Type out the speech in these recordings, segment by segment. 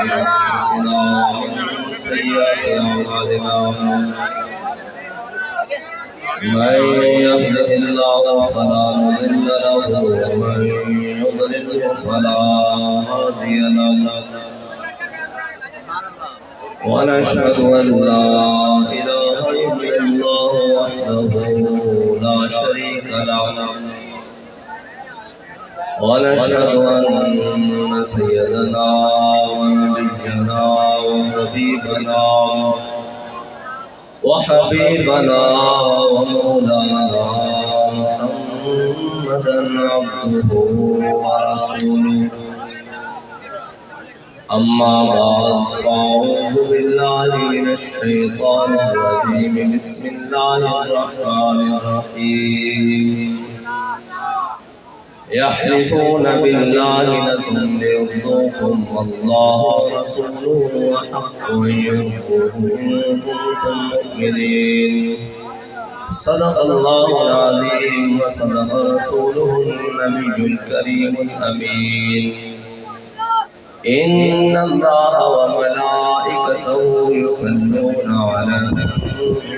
أنفسنا ومن سيئات أعمالنا من يهده الله فلا مضل له ومن يضلل فلا هادي له ونشهد أن لا إله إلا الله وحده لا شريك له ونشهد أن سيدنا ونبينا وحبيبنا ومولانا محمدا عبده ورسوله أما بعد فأعوذ بالله من الشيطان الرجيم بسم الله الرحمن الرحيم يحلفون بالله لكم ليرضوكم والله ورسوله أحق أن يرضوه إن كنتم مؤمنين صدق الله العظيم وصدق رسوله النبي الكريم الأمين إن الله وملائكته يصلون على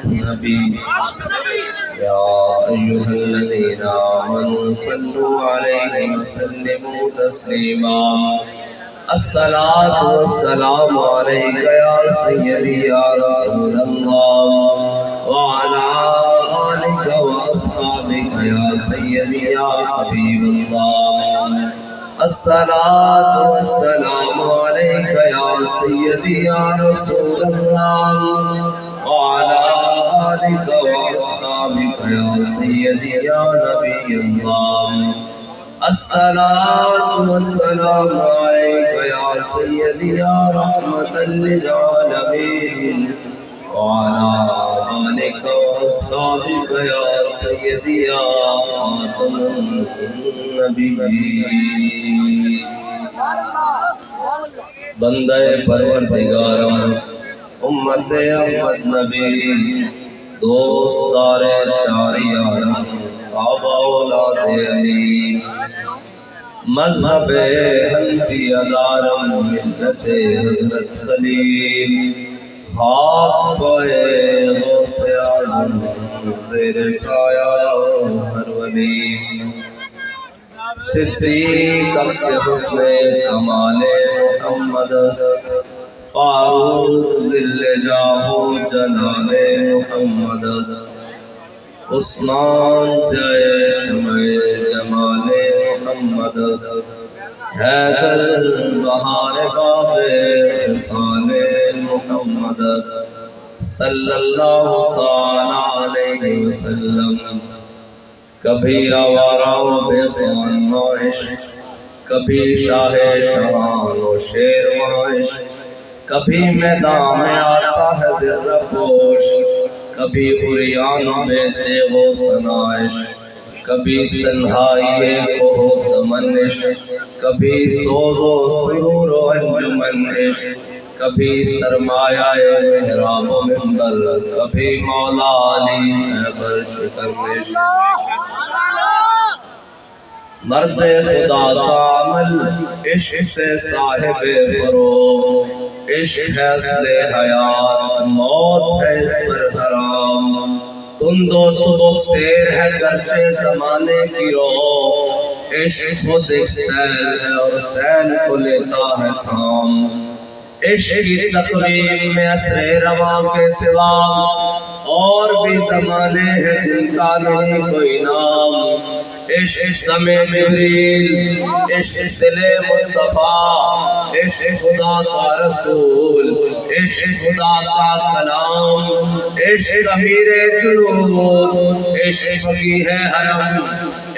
النبي يا أيها الذين آمنوا صلوا عليه وسلموا تسليما الصلاة والسلام عليك يا سيدي يا رسول الله وعلى آلك وأصحابك يا سيدي يا حبيب الله الصلاة والسلام عليك يا سيدي يا رسول الله وعلى آلك وأصحابك يا سيدي يا نبي الله الصلاة والسلام عليك يا سيدي يا رحمة للعالمين وعلى آلك وأصحابك يا سيدي يا خاتم النبيين بندہ پروردگارم امت احمد نبی دوستدار چار یارم آبا اولاد علی مذہب حنفی ادارم ملت حضرت خلیل خاک پائے غوث اعظم زیر سایہ ہر ولی صدیق عکس حسن کمال محمد فاروق ذل جاہو جلال محمد عثمان سے شمع جمال محمد حیدر بہار باب خصال محمد صلی اللہ تعالی علیہ وسلم کبھی آوارہ و بے خوان و عشق کبھی شاہ شہان و شیر و عشق کبھی میدان میں آتا ہے ذرہ پوش کبھی عریان میں تیغ و سنائش کبھی تنہائی کو دمنش کبھی سوز و سرور و انجمن عشق کبھی سرمایہ محراب و منبر کبھی مولا علی خیبر شکنش مرد خدا کا عمل عشق سے صاحب فروغ عشق ہے اصل حیات موت ہے اس پر حرام تند و سبک سیر ہے گرچہ زمانے کی رو عشق خود ایک سیل ہے اور سیل کو لیتا ہے تھام عشق کی تقریب میں اثر رواں کے سوا اور بھی زمانے ہیں جن کا نہیں کوئی نام عشق دم جبریل عشق دل مصطفیٰ عشق خدا کا رسول عشق خدا کا کلام عشق امیر جنود عشق فقیہ حرم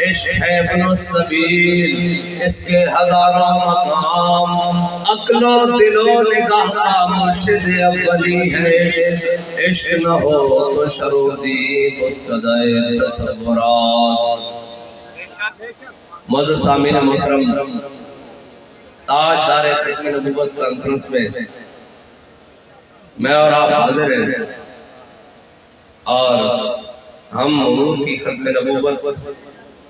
عشق ہے ابن السبیل اس کے ہزاروں مقام عقل و دل و نگاہ کا مرشد اولی ہے عشق نہ ہو تو شرودی مبتدأ تصورات معزز سامعین محترم تاجدار ختم نبوت کانفرنس میں میں اور آپ حاضر ہیں اور ہم حضور کی ختم نبوت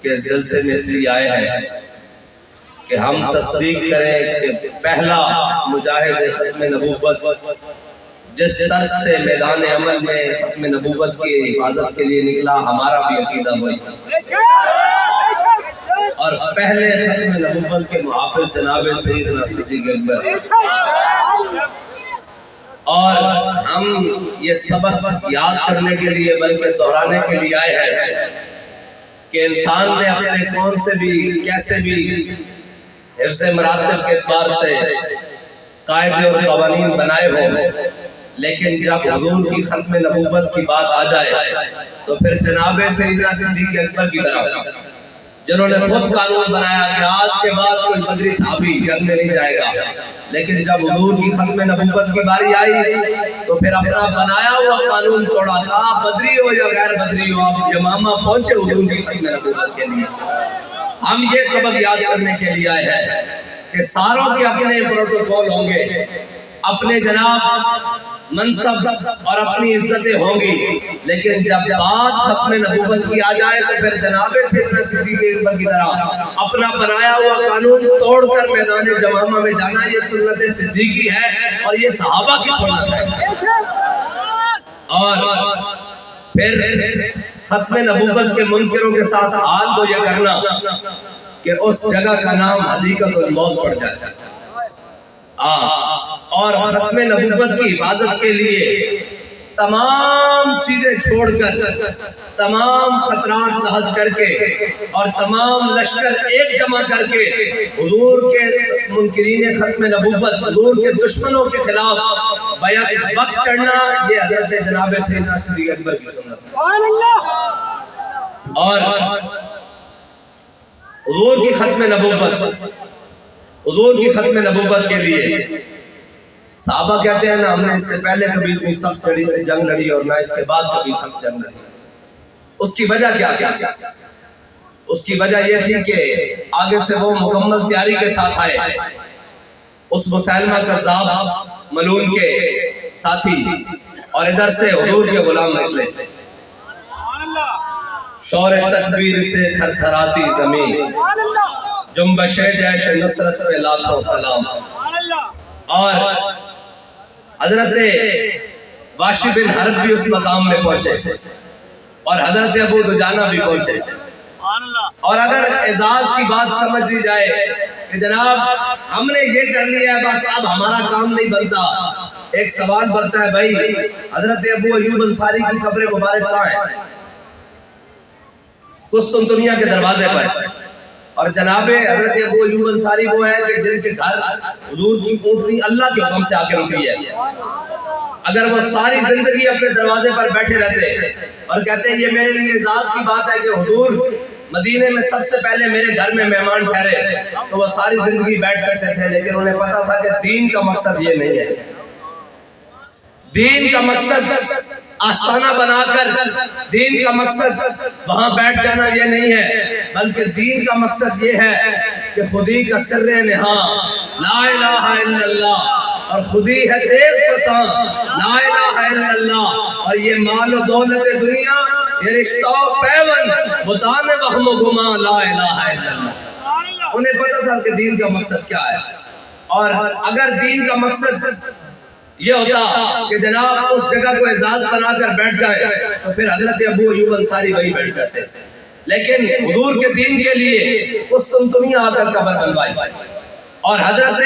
کے جلسے میں اس لیے آئے ہیں کہ ہم تصدیق کریں کہ پہلا مجاہد ختم نبوت جس طرح سے میدان عمل میں ختم نبوت کی حفاظت کے لیے نکلا، ہمارا بھی عقیدہ وہی تھا، اور پہلے ختم نبوت کے محافظ جناب سیدنا صدیق اکبر۔ اور ہم یہ سبق یاد کرنے کے لیے بلکہ دہرانے کے لیے آئے ہیں کہ انسان نے اپنے کون سے بھی کیسے بھی حفظ مراتب کے اعتبار سے قاعدے اور قوانین بنائے ہوں، لیکن جب حضور کی ختم نبوت کی بات آ جائے تو پھر جناب سیدنا صدیق اکبر کی طرف، جنہوں نے خود قانون بنایا کہ آج کے بعد کوئی بدری صحابی جنگ میں نہیں جائے گا، لیکن جب حضور کی ختم نبوت کی باری آئی تو پھر اپنا بنایا ہوا قانون توڑا تھا، بدری ہو یا غیر بدری ہو، آپ یمامہ پہنچے حضور کی ختم نبوت کے لیے۔ ہم یہ سبق یاد کرنے کے لیے آئے ہیں کہ ساروں کے اپنے پروٹوکول ہوں گے، اپنے جناب منصب اور اپنی عزتیں ہوں گی، لیکن جب بات ختم نبوت کی آ جائے تو پھر جناب سیدنا صدیق اکبر کی طرح اپنا بنایا ہوا قانون توڑ کر میدان جمامہ میں جانا، یہ سنت صدیقی ہے اور یہ صحابہ کی سنت ہے۔ اور پھر ختم نبوت کے منکروں کے ساتھ حال کو یہ کرنا کہ اس جگہ کا نام حدیقۃ الموت پڑ جائے، اور ختم نبوت کی حفاظت کے لیے تمام چیزیں چھوڑ کر، تمام خطرات لاحق کر کے اور تمام لشکر ایک جمع کر کے حضور کے منکرین ختم نبوت، حضور کے دشمنوں کے خلاف بیعت وقت چڑھنا، یہ حضرت جناب سیدنا صدیق اکبر کی سنت ہے۔ اور حضور کی ختم نبوت، حضور کی ختم نبوت کے لیے صحابہ کہتے ہیں نا، ہم نے اس سے پہلے کبھی اتنی سخت جنگ لڑی اور نہ اس کے بعد کبھی سخت جنگ لڑی۔ اس کی وجہ کیا تھی؟ اس کی وجہ یہ تھی کہ آگے سے وہ مکمل تیاری کے ساتھ آئے، اس مسیلمہ کذاب ملعون کے ساتھی، اور ادھر سے حضور کے غلام نکلے۔ شور تکبیر سے تھر تھراتی زمین، جنبش جیش نصرت پہ لاکھوں سلام۔ اور حضرت واشی بن حرب بھی اس مقام میں پہنچے اور حضرت ابو دجانہ بھی پہنچے۔ اور اگر اعزاز کی بات سمجھ لی جائے کہ جناب ہم نے یہ کر لیا ہے بس اب ہمارا کام نہیں بنتا، ایک سوال بنتا ہے، بھائی حضرت ابو ایوب انصاری کی قبر مبارک کہاں ہے؟ قسطنطنیہ کے دروازے پر۔ اور جناب حضرت ابو ایوب انصاری وہ ہے کہ جن کے گھر حضور کی اونٹنی اللہ کے حکم سے آ کے رکی ہے۔ اگر وہ ساری زندگی اپنے دروازے پر بیٹھے رہتے اور کہتے ہیں یہ میرے لیے اعزاز کی بات ہے کہ حضور مدینے میں سب سے پہلے میرے گھر میں مہمان ٹھہرے، تو وہ ساری زندگی بیٹھ سکتے تھے، لیکن انہیں پتا تھا کہ دین کا مقصد یہ نہیں ہے۔ دین کا مقصد آستانہ بنا کر، دین کا مقصد وہاں بیٹھ جانا یہ نہیں ہے، بلکہ دین کا مقصد یہ ہے کہ خودی کا سر نہاں لا الہ الا اللہ، اور خودی ہے تیز پساں لا الہ الا اللہ، اور یہ مال و دولت دنیا، یہ رشتہ و پیون بتانے وہم و گما لا الہ الا اللہ۔ انہیں پتا تھا کہ دین کا مقصد کیا ہے، اور اگر دین کا مقصد یہ ہوتا کہ جناب اس جگہ کو اعزاز بنا کر بیٹھ جائے تو پھر حضرت ابو ایوب انصاری وہی بیٹھ جاتے، لیکن حضور کے دین کے لیے قسطنطنیہ آ کر قبر بنوائی۔ اور حضرت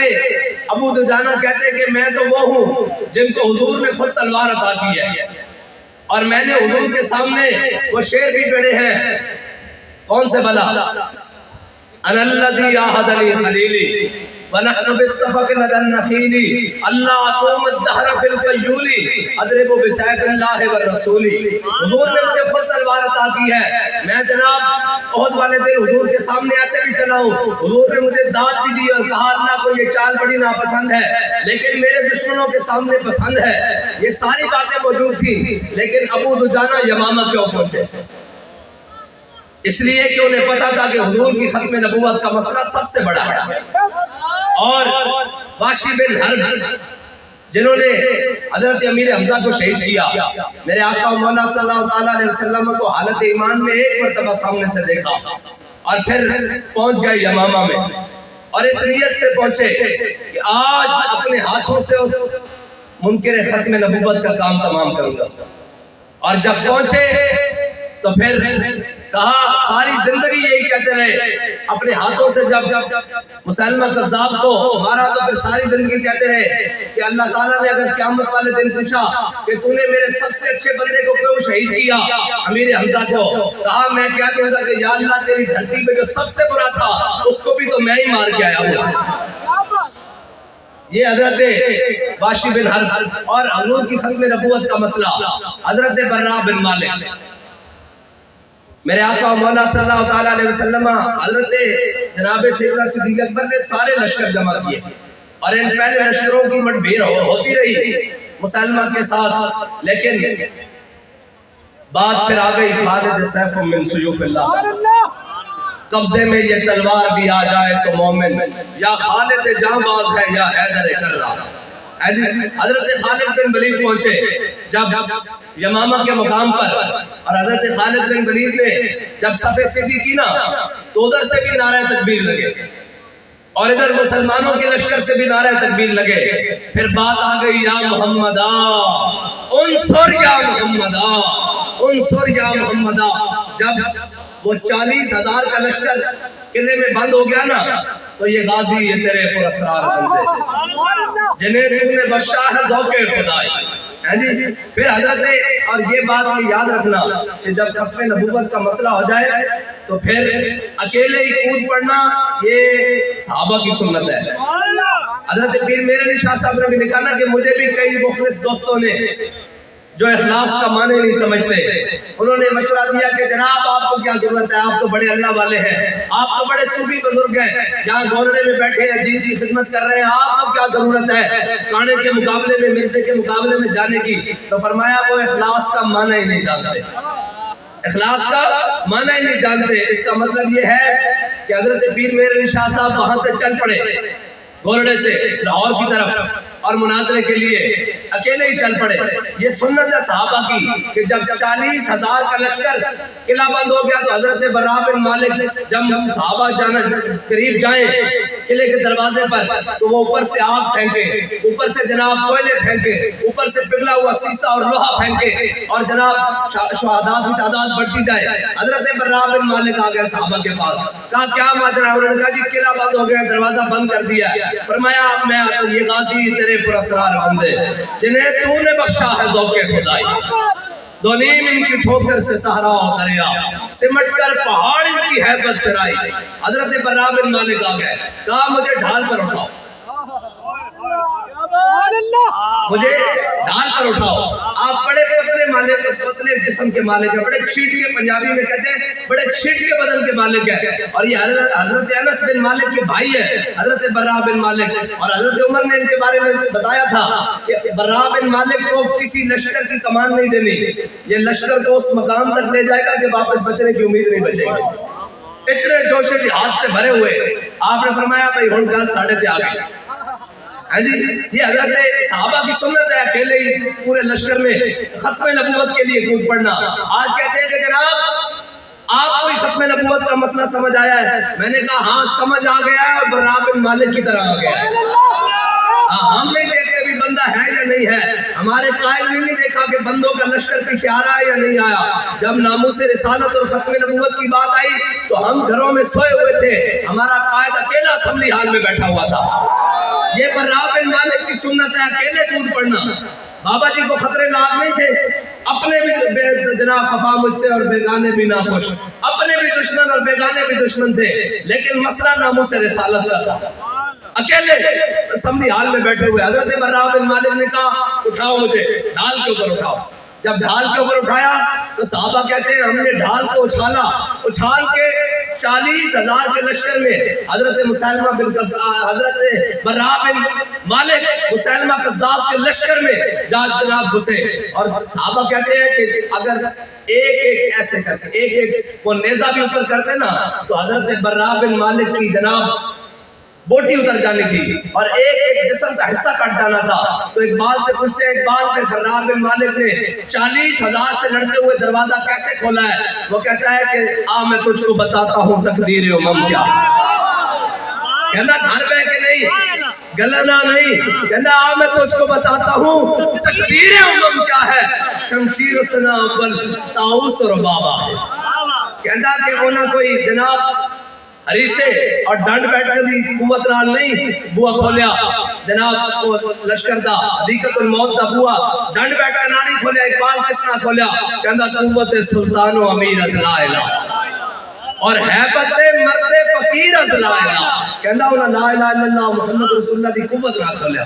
ابو دجانہ کہتے کہ میں تو وہ ہوں جن کو حضور نے خود تلوار عطا کی ہے، اور میں نے حضور کے سامنے وہ شعر بھی پڑھے ہیں، کون سے بلا؟ انا الذی عاہدنی خلیلی ونحن بالصفق لدى النخيل اللہ اقوم الدہر فی القیول اضرب بسیف اللہ والرسول۔ حضور نے مجھے خود تلوار عطا کی ہے، میں جناب احد والے دن حضور کے سامنے ایسے بھی چلا ہوں، حضور نے مجھے داد بھی دی اور کہا اللہ کو یہ چال بڑی ناپسند ہے لیکن میرے دشمنوں کے سامنے پسند ہے۔ یہ ساری باتیں موجود تھیں، لیکن ابو دجانہ یمامہ کیوں پہنچے؟ اس لیے کہ انہیں پتا تھا کہ حضور کی ختم نبوت کا مسئلہ سب سے بڑا ہے۔ اور واشی بن حرب جنہوں نے حضرت امیر حمزہ کو شہید کیا، میرے آقا مولا صلی اللہ علیہ وسلم کو حالت ایمان میں ایک مرتبہ سامنے سے دیکھا اور پھر پہنچ گئے یمامہ میں، اور اس نیت سے پہنچے کہ آج اپنے ہاتھوں سے اس منکر ختم نبوت کا کام تمام کروں گا. اور جب پہنچے تو پھر کہا ساری زندگی یہی کہتے رہے اپنے ہاتھوں سے. جب مسلمہ کذاب کو مارا تو پھر ساری زندگی کہتے رہے کہ اللہ تعالیٰ نے اگر قیامت والے دن پوچھا کہ تو نے میرے سب سے اچھے بندے کو کیوں شہید کیا امیر حمزہ کو, کہا میں کیا کہوں گا کہ یا اللہ تیری دھرتی پہ جو سب سے برا تھا اس کو بھی تو میں ہی مار کے آیا ہوں. یہ حضرت باشی بن حرب اور حضور کی ختم نبوت کا مسئلہ. حضرت براء بن مالک میرے آقا مولا صلی اللہ تعالیٰ علیہ وسلم حضرت جناب سیدنا صدیق اکبر نے سارے لشکر جمع کیے اور ان پہلے لشکروں کی مٹ بھیڑ ہوتی رہی مسلمہ کے ساتھ. لیکن بات پھر آ گئی خالد سیف من سیوف اللہ, قبضے میں یہ تلوار بھی آ جائے تو مومن یا خالد جاں باز ہے یا حیدر کررا. حضرت خالد بن ولید پہنچے جب یمامہ کے مقام پر, اور حضرت خالد بن ولید نے جب صفِ سیدھی کی نا تو ادھر سے بھی نعرہ تکبیر لگے اور ادھر مسلمانوں کے لشکر سے بھی نعرہ تکبیر لگے. پھر بات آ گئی یا محمدہ انصر یا محمدہ انصر یا محمدہ. جب وہ 40,000 کا لشکر قلعے میں بند ہو گیا نا تو یہ غازی یہ تیرے پر اسرار بندے جنہیں تو نے بخشا ہے ذوق خدائی. پھر حضرت اور یہ بات بھی یاد رکھنا کہ جب ختم نبوت کا مسئلہ ہو جائے تو پھر اکیلے ہی کود پڑنا یہ صحابہ کی سنت ہے. حضرت پیر میرے علی شاہ صاحب نے بھی لکھا نا کہ مجھے بھی کئی مخلص دوستوں نے جو اخلاص کا معنی نہیں سمجھتے انہوں نے مشورہ دیا کہ جناب آپ کو کیا ضرورت ہے, آپ تو بڑے اللہ والے ہیں, آپ تو بڑے صوفی بزرگ ہیں, جہاں گورنرے میں بیٹھے ہیں دین کی خدمت کر رہے ہیں, آپ کو کیا ضرورت ہے کانے کے مقابلے میں مرزے کے مقابلے میں جانے کی. تو فرمایا وہ اخلاص کا معنی ہی نہیں جانتے, اخلاص کا معنی ہی نہیں جانتے. اس کا مطلب یہ ہے کہ حضرت پیر میر علی شاہ صاحب وہاں سے چل پڑے گورنرے سے لاہور کی طرف اور مناظرے کے لیے اکیلے ہی چل پڑے. یہ سنت ہے صحابہ کی کہ جب 40,000 کا لشکر قلعہ بند ہو گیا تو حضرت براء بن مالک جب صحابہ جانا قریب جائیں قلعے کے دروازے پر تو وہ اوپر سے آگ پھینکے, اوپر سے جناب کوئلے پھینکے, اوپر سے پگھلا ہوا سیسا اور لوہا پھینکے اور جناب شہداء کی تعداد بڑھتی جائے. حضرت براء بن مالک آ گئے صحابہ کے پاس, کہا کیا ماجرا؟ انہوں نے کہا جی قلعہ بند ہو گیا, دروازہ بند کر دیا. فرمایا میں یہ غازی تیرے پر اسرار بندے جنہیں تو نے بخشا ہے ذوق خدائی. دو نیم ان کی ٹھوکر سے صحرا و دریا سمٹ کر پہاڑ ان کی ہیبت سرائی. حضرت براء بن مالک آ گئے, کہا مجھے ڈھال پر اٹھاؤ, مجھے ڈھال پر اٹھاؤ. آپ بڑے پتلے جسم کے مالک ہیں, بڑے چھیٹ کے, پنجابی میں کہتے ہیں بڑے چھیٹ کے بدن کے مالک ہیں. اور یہ حضرت انس بن مالک کے بھائی ہے حضرت براء بن مالک. اور حضرت عمر نے ان کے بارے میں بتایا تھا کہ براء بن مالک کو کسی لشکر کی کمان نہیں دینی, یہ لشکر کو اس مقام تک لے جائے گا کہ واپس بچنے کی امید نہیں بچے گی. اتنے جوش جہاد سے بھرے ہوئے آپ نے فرمایا بھائی ہن گل ساڑھے تے آ گئی. یہ حضرت صحابہ کی سنت ہے اکیلے ہی پورے لشکر میں ختم نبوت کے لیے کود پڑنا. آج کہتے ہیں کہ جناب آپ کو ہی ختم نبوت کا مسئلہ سمجھ آیا ہے. میں نے کہا ہاں سمجھ آ گیا ہے, اور براء بن مالک کی طرح آ گیا ہے. ہم نہیں دیکھتے بھی بندہ ہے یا نہیں ہے, ہمارے قائد نے نہیں دیکھا کہ بندوں کا لشکر پیچھے آ رہا ہے یا نہیں آیا. جب ناموس رسالت اور ختم نبوت کی بات آئی تو ہم گھروں میں سوئے ہوئے تھے, ہمارا قائد اکیلا اسمبلی ہال میں بیٹھا ہوا تھا. یہ براء بن مالک کی سنت ہے اکیلے کود پڑنا. بابا جی کو خطرے لاحق نہیں تھے, اپنے بھی جناب خفا مجھ سے اور بیگانے بھی ناخوش, اپنے بھی دشمن اور بیگانے بھی دشمن تھے, لیکن مسئلہ ناموس رسالت کا تھا. اکیلے اسمبلی ہال میں بیٹھے ہوئے حضرت براء بن مالک نے کہا اٹھاؤ مجھے, ڈھال کے اوپر اٹھاؤ. جب ڈھال کے اوپر اٹھایا تو صحابہ کہتے ہیں ہم نے ڈھال کو اچھالا, اچھال کے 40,000 کے لشکر میں حضرت مسلمہ بن حضرت براء بن مالک مسلمہ کذاب کے لشکر میں جناب گھسے. اور صحابہ کہتے ہیں کہ اگر ایک ایسے کرتے ایک وہ نیزہ بھی اوپر کرتے نا تو حضرت براء بن مالک کی جناب بوٹی اتر جانے کی اور ایک جسم کا حصہ کٹ جانا تھا. تو اقبال سے پوچھتے ہیں, اقبال میں براء بن مالک نے 40,000 سے لڑتے ہوئے دروازہ کیسے کھولا ہے؟ وہ کہتا ہے کہ میں تجھ کو بتاتا ہوں تقدیر امم کیا. کہنا گھر بہ کے نہیں، گلنا نہیں، کہنا میں تجھ کو بتاتا ہوں تقدیر امم کیا ہے، شمشیر سنا اول طاؤس اور بابا ہے۔ کہنا کہ انہاں کوئی جناب حریصے اور ڈنڈ بیٹھنے دی قوت نال نہیں بوا کھولیا، جناب لشکر دا حدیقت الموت دا بوا ڈنڈ بیٹھ کے نہ نہیں کھولیا، اقبال کس نہ کھولیا، کہنا قوت سلطان و امیر از لا الہ اور حیبت مرد فقیر از لا الہ، کہنا انہاں لا الہ الا اللہ محمد رسول اللہ دی قوت نہ کھولیا۔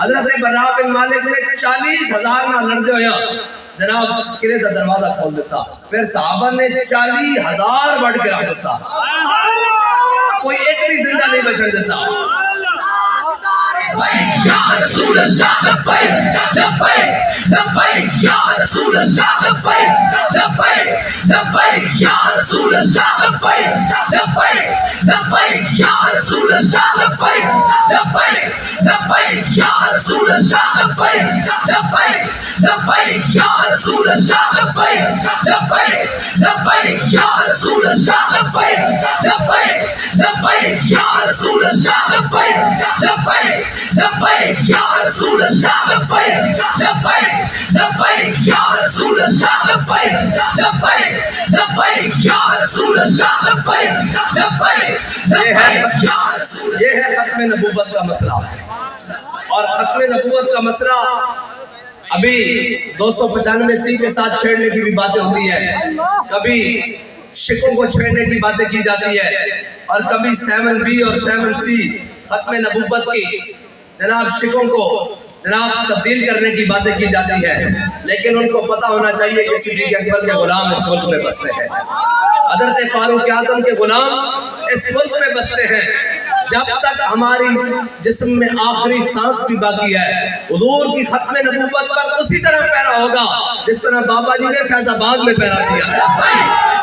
حضرت براء بن مالک نے 40,000 نہ لڑ ہویا، جناب قلعے دا دروازہ کھول دیتا، پھر صحابہ نے 40,000 بڑھ کے رکھ دیتا، کوئی ایک بھی زندہ نہیں بچن دیتا۔ یا رسول اللہ لبیک لبیک لبیک یا رسول اللہ لبیک لبیک لبیک یا رسول اللہ لبیک لبیک لبیک یا رسول اللہ لبیک لبیک لبیک یا رسول اللہ لبیک لبیک لبیک یا رسول اللہ لبیک لبیک لبیک یا رسول اللہ لبیک لبیک لبیک یا رسول اللہ لبیک لبیک لبیک یا رسول اللہ لبیک لبیک لبیک یا رسول اللہ لبیک لبیک لبیک یا رسول اللہ لبیک لبیک لبیک یا رسول اللہ۔ یہ ہے ختم نبوت کا مسئلہ، اور ختم نبوت کا مسئلہ ابھی 295 کے ساتھ چھیڑنے کی بھی باتیں ہوتی ہیں، کبھی شکوں کو چھیڑنے کی باتیں کی جاتی ہے، اور کبھی 7B اور 7C ختم نبوت کی جناب شکوں کو جناب تبدیل کرنے کی باتیں کی جاتی ہے، لیکن ان کو پتہ ہونا چاہیے کہ صدیق اکبر کے غلام اس ملک میں بستے ہیں، حضرت فاروق اعظم کے غلام اس ملک میں بستے ہیں، جب تک ہماری جسم میں آخری سانس بھی باقی ہے حضور کی ختم نبوت پر اسی طرح پیرا ہوگا جس طرح بابا جی نے فیض آباد میں پیرا کیا۔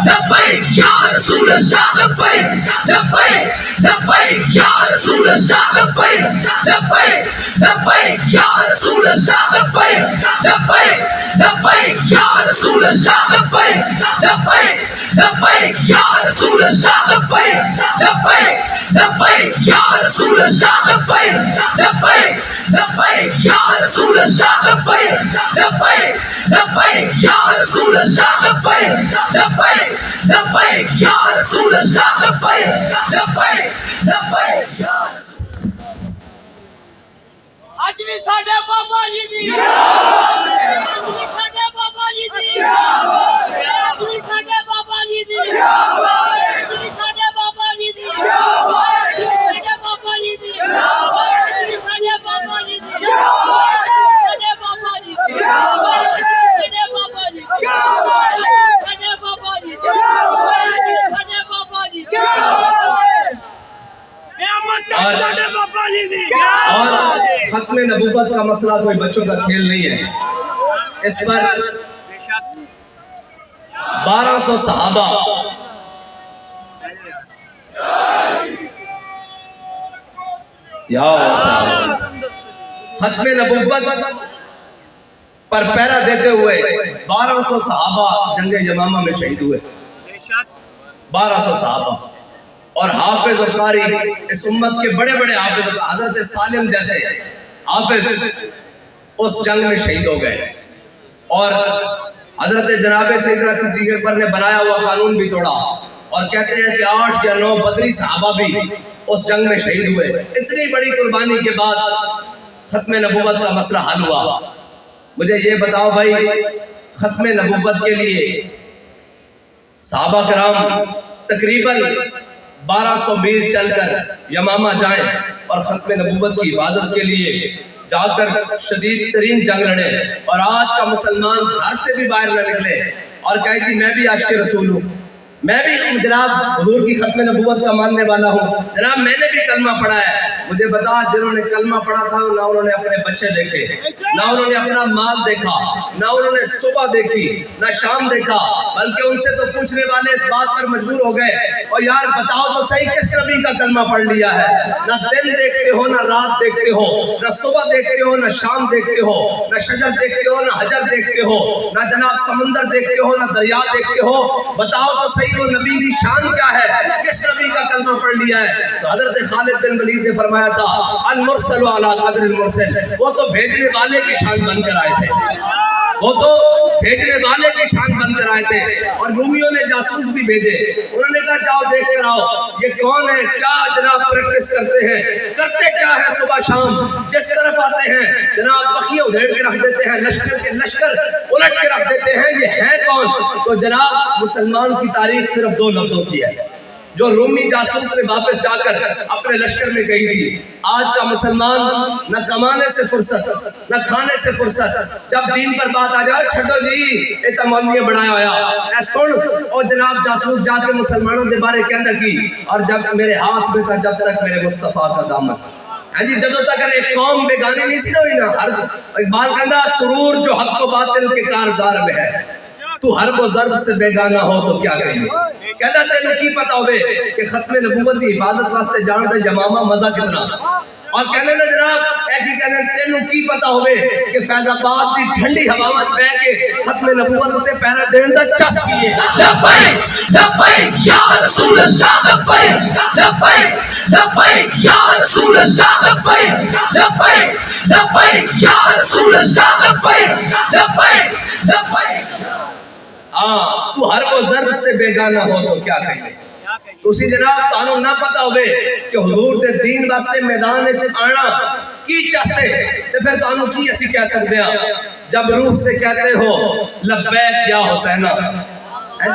لبیک یا رسول اللہ لبیک لبیک لبیک یا رسول اللہ لبیک لبیک لبیک یا رسول اللہ لبیک لبیک لبیک یا رسول اللہ لبیک لبیک لبیک یا رسول اللہ لبیک لبیک لبیک یا رسول اللہ لبیک لبیک لبیک یا رسول اللہ لبیک لبیک لبیک یا رسول اللہ لبیک لبیک لبیک یا رسول اللہ لبیک لبیک لبیک یا اج بھی ساڈے بابا جی دی اج بھی ساڈے بابا جی دی اج بھی ساڈے بابا جی دی اج بھی ساڈے بابا جی دی اج بھی ساڈے بابا جی دی اج بھی ساڈے بابا جی دی ساڈے بابا جی دی ساڈے بابا جی ساڈے بابا جی ساڈے بابا جی اور ختم نبوت کا مسئلہ کوئی بچوں کا کھیل نہیں ہے، اس پر 1200 صحابہ ختم نبوت پر پیرا دیتے ہوئے 1200 صحابہ جنگ یمامہ میں شہید ہوئے، 1200 صحابہ، اور حافظ و قاری اس امت کے بڑے بڑے حافظ، حضرت سالم جیسے حافظ اس جنگ میں شہید ہو گئے، اور حضرت جناب سیدنا صدیق اکبر نے بنایا ہوا قانون بھی توڑا، اور کہتے ہیں کہ 8 یا 9 بدری صحابہ بھی اس جنگ میں شہید ہوئے۔ اتنی بڑی قربانی کے بعد ختم نبوت کا مسئلہ حل ہوا۔ مجھے یہ بتاؤ بھائی، ختم نبوت کے لیے صحابہ کرام تقریباً 1200 میل چل کر یمامہ جائیں اور ختم نبوت کی حفاظت کے لیے جا کر شدید ترین جنگ لڑے، اور آج کا مسلمان گھر سے بھی باہر نہ نکلے اور کہے کہ میں بھی عاشق رسول ہوں، میں بھی جناب حضور کی ختم نبوت کا ماننے والا ہوں، جناب میں نے بھی کلمہ پڑھا ہے، مجھے بتا جنہوں نے کلمہ پڑھا تھا نہ انہوں نے اپنے بچے دیکھے، نہ انہوں نے اپنا مال دیکھا، نہ انہوں نے صبح دیکھی نہ شام دیکھا، بلکہ ان سے تو پوچھنے والے اس بات پر مجبور ہو گئے اور یار بتاؤ تو صحیح کس نبی کا کلمہ پڑھ لیا ہے؟ نہ دن دیکھتے ہو نہ رات دیکھتے ہو، نہ صبح دیکھتے ہو نہ شام دیکھتے ہو، نہ شجر دیکھتے ہو نہ حجر دیکھتے ہو، نہ جناب سمندر دیکھتے ہو نہ دریا دیکھتے ہو، بتاؤ تو صحیح وہ نبی کی شان کیا ہے؟ کس نبی کا کلمہ پڑھ لیا ہے؟ تو حضرت خالد بن ولید نے فرمایا تھا المرسل علی قدر المرسل، وہ تو بھیجنے والے کی شان بن کر آئے تھے، وہ تو بھیجنے والے کی شان بن کر آئے تھے۔ اور رومیوں نے جاسوس بھی بھیجے، انہوں نے کہا جاؤ دیکھ کر آؤ یہ کون ہے، کیا جناب پریکٹس کرتے ہیں، کرتے کیا ہے صبح شام، جس طرف آتے ہیں جناب بخیے ادھیڑ کے رکھ دیتے ہیں، لشکر کے لشکر الٹ کے رکھ دیتے ہیں، یہ ہے کون؟ تو جناب مسلمان کی تاریخ صرف 2 لفظوں کی ہے جو رومی جاسوس نے واپس جا کر اپنے لشکر میں کہی تھی۔ آج کا مسلمان نہ کمانے سے فرصت نہ کھانے سے فرصت، جب دین پر بات آ جائے چھٹو جی یہ تو مولویاں بنایا ہویا اے سن، اور جناب جاسوس جا کے مسلمانوں کے بارے کہنا کی، اور جب میرے ہاتھ میں تھا جب تک میرے مصطفیٰ کا دامن، ہاں جی جدوں تک ایک قوم بیگانی نہیں سی ہوئی نا، اقبال کہنا سرور جو حق و باطل کے کارزار میں ہے، تو حرب و ضرب سے بیگانہ ہو تو کیا کہیں گے؟ کہتا تینوں کی پتا ہوئے کہ ختم نبوت کی حفاظت واسطے جان دے جمامہ مزہ کتنا، اور کہنے لے جناب ایک کہنے تینوں کی پتا ہوئے کہ فیض آباد کی ٹھنڈی ہواوت بہ کے ختم نبوت تے پیرا دین دا چس کیے۔ لبیک لبیک یا رسول اللہ، لبیک لبیک لبیک یا رسول اللہ، لبیک لبیک لبیک یا رسول اللہ، لبیک لبیک لبیک۔ ہاں تو حرب و ضرب سے بیگانہ ہو تو کیا کہیں؟ تو اسی جناب تانوں نہ پتا ہوئے کہ حضور دے دین واسطے میدان وچ آنا کی چاہتے تے پھر تانوں کی اسی کہہ سکتے ہیں جب روح سے کہتے ہو لبیک یا حسینہ۔ اے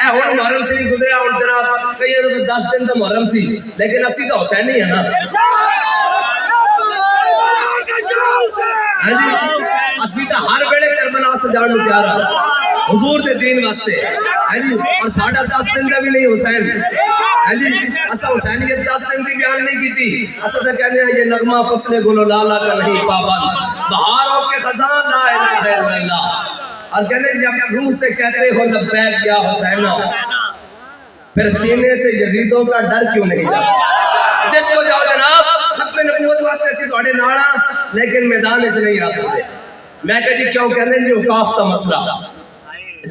ہن محرم سے گزریا اور جناب کئی تو 10 دن کا محرم سی لیکن اسی تو حسین ہی ہے نا، ہاں جی اسی تو ہر ویلے کربلا سجاؤ نوں تیار ہاں حضور دے دین واسطے، ہاں جی اور ساڈا 10 دن کا بھی نہیں حسین، ہاں جی اسا حسینیت 10 دن کی بیان نہیں کیتی، اسا تو کہنے ہیں یہ نغمہ فصل گل و لالا کا نہیں پابند، بہاروں کے خزاں لا الہ الا اللہ، اور کہنے جب روح سے کہتے ہو لبیک یا حسینہ پھر سینے سے یزیدوں کا ڈر کیوں نہیں جاتا؟ جس کو جاؤ جناب ختم نبوت واسطے سی تھوڑے ناڑا لیکن میدان وچ نہیں آ سکتے۔ میں کہ جی کیوں کہنے جی اوقاف کا مسئلہ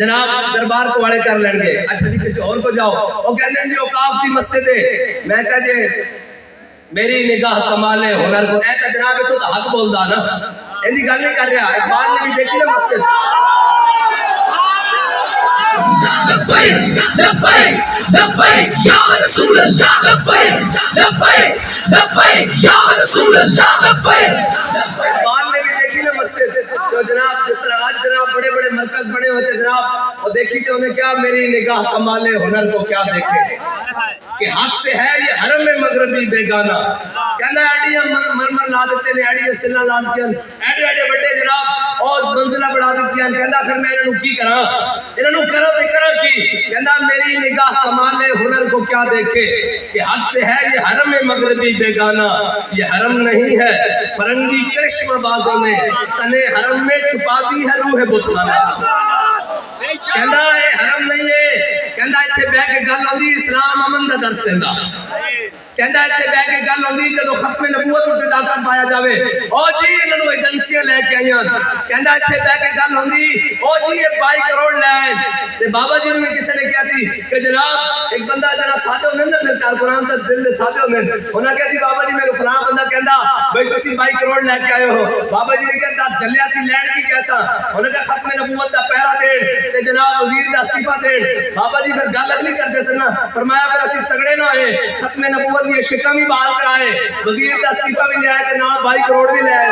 جناب دربار کو والے کر لیں گے، اچھا جی کسی اور کو جاؤ وہ کہتے ہیں جی اوقاف کی مسجد ہے، میں کہا جی میری نگاہ کمال ہنر کو اے جناب تو حق بولدا نا، ایندی گل نہیں کر رہا، اقبال نے بھی دیکھی نا مسجد۔ لبیک لبیک لبیک یا رسول اللہ، لبیک لبیک لبیک یا رسول اللہ، لبیک۔ اقبال نے بھی دیکھی نا مسجد، تو جناب جس طرح آج جناب بڑے بڑے مرکز بنے ہوتے جناب، اور دیکھی کہ انہیں کیا میری نگاہ کمال ہنر کو کیا دیکھے کہ حق سے ہے یہ حرم مغربی بیگانہ، کہنا ایڈیاں مرمر لا دیتے ہیں، ایڈیاں سلہ لا دیتے ہیں، ایڈے ایڈے بڑے جناب اور منزلہ بڑھا دیتے ہیں، کہنا پھر میں انہوں کی کرا انہوں کرا دے کرا کی، کہنا میری نگاہ کمال ہنر کو کیا دیکھے کہ حق سے ہے یہ حرم مغربی بیگانہ، یہ حرم نہیں ہے فرنگی کرشم بازوں نے تنے حرم میں چھپا دی ہے روح بتخانہ، کہنا اے حرم نہیں ہے، کہنا اتنے بہ کے گل ہوندی اسلام امن دا درس دیندا، کہنا اتنے بہ کے گل ہوندی جدوں ختم نبوت تے ڈاکہ پایا جاوے او جی انہاں نوں ایجنسیاں لے کے آئیاں، کہنا اتنے بہ کے گل ہوندی او جی یہ 22 کروڑ لین تے بابا جی نے کسی نے کہا سی کہ جناب ایک بندہ جڑا سادہ ہوندے نا میرے کارکران دا دل دے سادے ہوندے انہاں کہا سی بابا جی میرے فلاں بندہ کہندا بھئی تسی 22 کروڑ لے کے آئے ہو، بابا جی نے کہا 10 چلیا سی لین کی کیسا، انہاں کہا ختم نبوت دا پہرا دین تے جناب وزیر دا استعفیٰ دین، بابا جی پھر گل اگلی کرتے سن فرمایا پھر اسی تگڑے نہ ہوئے ختم نبوت یہ شکم بھی بحال کرائے وزیر دا استعفیٰ بھی لے آئے تے نال 22 کروڑ بھی لے آئے۔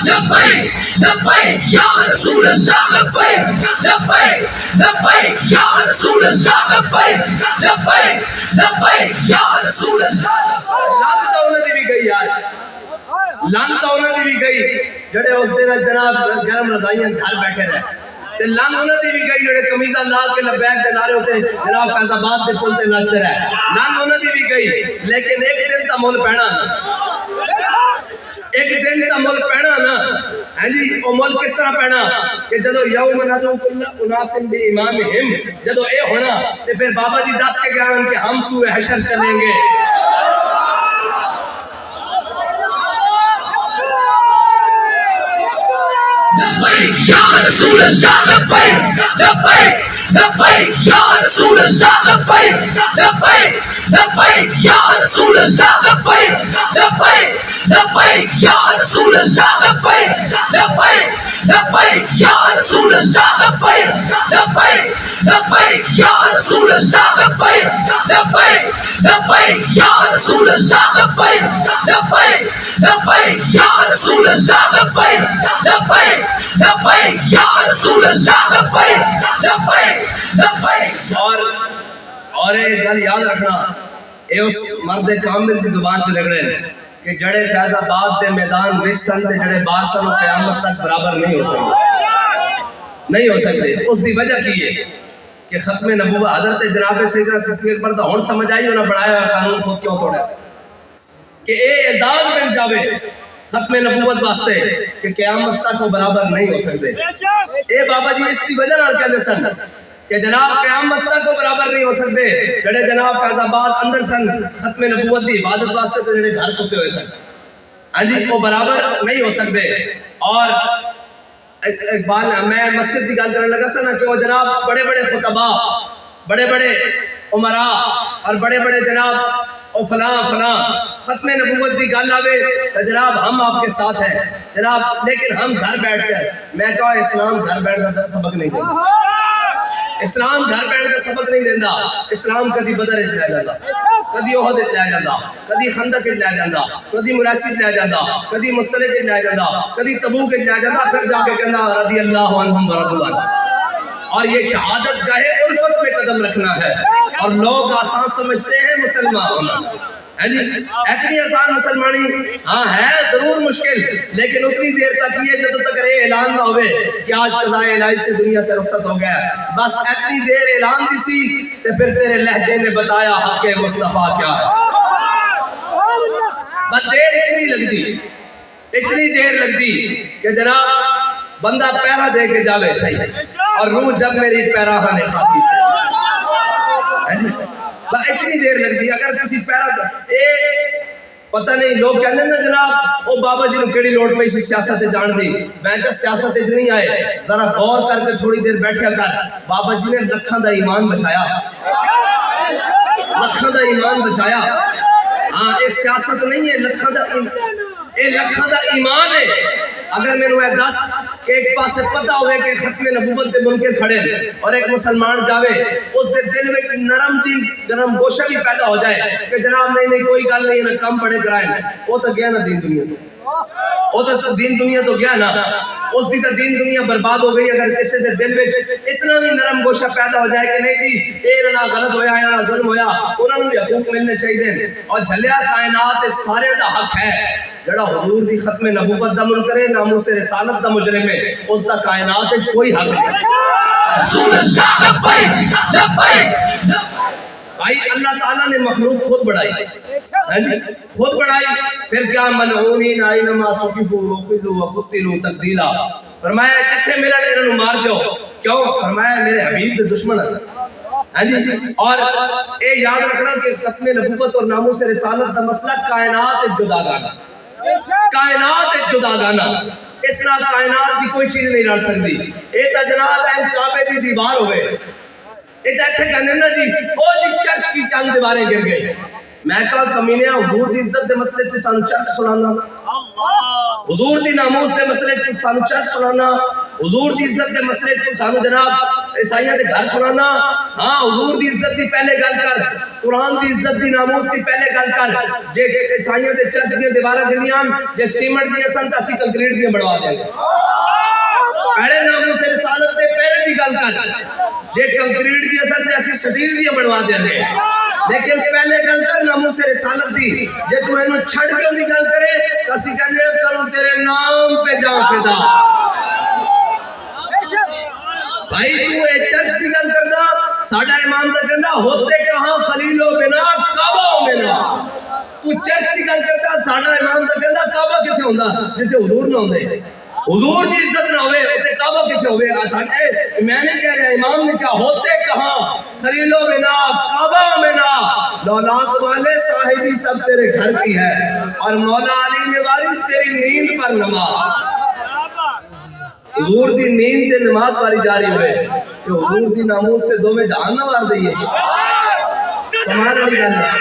لبیک لبیک یا رسول اللہ، لبیک لبیک لبیک یا رسول اللہ، لبیک لبیک لبیک یا رسول اللہ۔ لانتا انہوں نے بھی گئی یار، لانتا انہوں نے بھی گئی جڑے اس دن جناب گرم رضائیاں گھر بیٹھے رہے، تے لنگ انہاں دی بھی گئی جڑے قمیضاں لا کے لبیک دے نعرے ہوتے جناب فیض آباد دے پل تے نچدے رہے، لنگ انہاں دی بھی گئی، لیکن ایک دن دا مول پینا ایک دن دا مول پینا نا، ہاں جی او مول کس طرح پینا کہ جدو یوم ندعو کل اناس بامامہم، جدو اے ہونا تے پھر بابا جی دس کے گئے کہ ہم سوئے حشر چلیں گے. لبیک یا رسول اللہ لبیک لبیک لبیک یا رسول اللہ لبیک لبیک لبیک یا رسول اللہ لبیک لبیک لبیک یا رسول اللہ لبیک لبیک لبیک یا رسول اللہ لبیک لبیک لبیک یا رسول اللہ لبیک لبیک لبیک یا رسول اللہ لبیک لبیک لبیک یا رسول اللہ لبیک لبیک لبیک یا رسول اللہ لبیک لبیک لبیک. اور ایک گل یاد رکھنا، اے اس مرد کامل کی زبان سے نکلے کہ جڑے فیض آباد دے میدان وچ سن تے جڑے باہر سن وہ قیامت تک برابر نہیں ہو سکتے، نہیں ہو سکتے. اس دی وجہ کی ہے کہ ختم نبوت حضرت جناب سیدنا صدیق اکبر دا ہن سمجھ آئی انہاں بنایا ہوا قانون خود کیوں توڑا کہ اے اعزاز مل جاوے ختم نبوت واسطے کہ قیامت تک وہ برابر نہیں ہو سکتے. اے بابا جی اس کی وجہ نال کہندے سن کہ جناب قیامت تک وہ برابر نہیں ہو سکتے جڑے جناب فیض آباد اندر سن ختم نبوت دی عبادت واسطے تو جڑے گھر ستے ہوئے سن، ہاں جی وہ برابر نہیں ہو سکتے. اور ایک بار میں مسجد کی گل کرنے لگا سا نا کہ وہ جناب بڑے بڑے خطباء، بڑے بڑے عمراء اور بڑے بڑے جناب او فلاں فلاں ختم نبوت کی گل آوے تو جناب ہم آپ کے ساتھ ہیں جناب، لیکن ہم گھر بیٹھ کر، میں کہا اسلام گھر بیٹھ کر سبق نہیں دیتا، اسلام گھر بیٹھ کر سبق نہیں دیتا. اسلام کدی بدر وچ لے جاتا، کدی احد وچ لے جاتا، کدی خندق وچ لے جاتا، کدی مراسی وچ لے جاتا، کدی مستلق وچ لے جاتا، کدی تبوک وچ لے جاتا، پھر جا کے کہنا رضی اللہ عنہم ورضوا عنہ. اور یہ شہادت گاہ الفت میں قدم رکھنا ہے. اور لوگ آسان سمجھتے ہیں مسلمان ہونا، ہے جی اتنی آسان مسلمانی ہاں ہے ضرور مشکل، لیکن اتنی دیر تک یہ جب تک یہ اعلان نہ ہوئے کہ آج قضائے الہی سے دنیا سے رخصت ہو گیا، بس اتنی دیر اعلان دی سی کہ پھر تیرے لہجے نے بتایا حق مصطفیٰ کیا ہے. بس دیر اتنی دیر لگتی کہ جناب بندہ پیرا دے کے جاوے صحیح اور روح جب میری پیراہن خاکی سے، بس اتنی دیر لگتی. اگر کسی پیرا پتہ نہیں لوگ کہنے نا جناب او بابا جی نے کیڑی لوڑ پئی سی سیاست سے جان دی، میں کہ سیاست سے نہیں آئے، ذرا غور کر کے تھوڑی دیر بیٹھا کر. بابا جی نے لکھاں دا ایمان بچایا، لکھاں دا ایمان بچایا. ہاں یہ سیاست نہیں ہے، لکھاں دا ایمان ہے. اگر میں نے دس کہ ایک پاس سے پتہ ہوئے کہ ختم نبوت دے منکر کھڑے اور ایک مسلمان جاوے اس دے دل میں نرم جی گرم گوشہ بھی پیدا ہو جائے کہ جناب نہیں کوئی گل نہیں نہ کم پڑے کرائے، وہ تو گیا نا دین دنیا تو، وہ تو دین دنیا تو گیا نا، اس دی تو دین دنیا برباد ہو گئی. اگر کسی دے دل میں اتنا بھی نرم گوشہ پیدا ہو جائے کہ نہیں جی اے نہ غلط ہویا یا نہ ظلم ہویا، انہوں نے بھی حقوق ملنے چاہیے. اور جھلیا کائنات سارے دا حق ہے جڑا حضور دی ختم نبوت دا منکر ہے، ناموس رسالت دا مجرم ہے، اس دا کائنات وچ کوئی حق نہیں. رسول اللہ لبیک لبیک. بھائی اللہ تعالیٰ نے مخلوق خود بڑھائی، خود بڑھائی. پھر کیا ملعونین اینما ثقفوا وخذوا وقتلوا تقتیلا، فرمایا کتھے ملن انہاں نوں مار دیو. کیوں؟ فرمایا میرے حبیب دے دشمن ہیں. اور اے یاد رکھنا کہ ختم نبوت اور ناموس رسالت دا مسئلہ کائنات جدا گانا، کائنات جدا گانا. اس طرح کائنات کی کوئی چیز نہیں رل سکتی. اے تا جناب ہے کعبے دی دیوار ہوئے، اے تا ایتھے کہندے نا جی او جی چرچ کی چند دیواریں گر گئی. میں کہا کمینیا حضور دی عزت دے مسئلے تے سانو چرچ سنانا، حضور دی ناموس دے مسئلے تے سانو چرچ سنانا، حضور دی عزت دے مسئلے تے سانو جناب عیسائیاں دے گھر سنانا. ہاں حضور دی عزت دی پہلے گل کر، قرآن دی عزت دی ناموس دی پہلے گل کر. جے عیسائیاں دے چرچ دی دیواراں گنیاں جے سیمنٹ دی سن تے اسی کنکریٹ دی بنوا دیں گے. پہلے ناموس رسالت دے پہلے دی گل کر، جے کنکریٹ دی سن تے اسی سٹیل دی بنوا دیں گے. لیکن پہلے گل کر ناموس رسالت دی. جے تو اینو چھڑ کے اون دی گل کرے تے اسی کہندے کروں تیرے نام پہ جاؤ فدا. بھائی تو اے چرچ کی گل کرنا ساڈا امام تے کہندا ہوتے کہاں خلیل و بنا کعبہ و بنا تو چرچ کی گل کرتا ساڈا امام تے کہندا کعبہ کتھے ہوندا جتے حضور نہ ہوندے حضور کی عزت نہ ہوئے تے کعبہ کتھے ہوئے ساڈے میں نے کہہ رہا امام نے کہا ہوتے کہاں خلیل و بنا کعبہ و بنا دولات والے صاحبی سب تیرے گھر کی ہے اور مولا علی نے واری تیری نیند پر نماز حضور دی نیند تے نماز واری جاری ہوئے کہ حضور دی ناموس تے دو میں جہان نہ مار دئیے تمہارا بھی گل ہے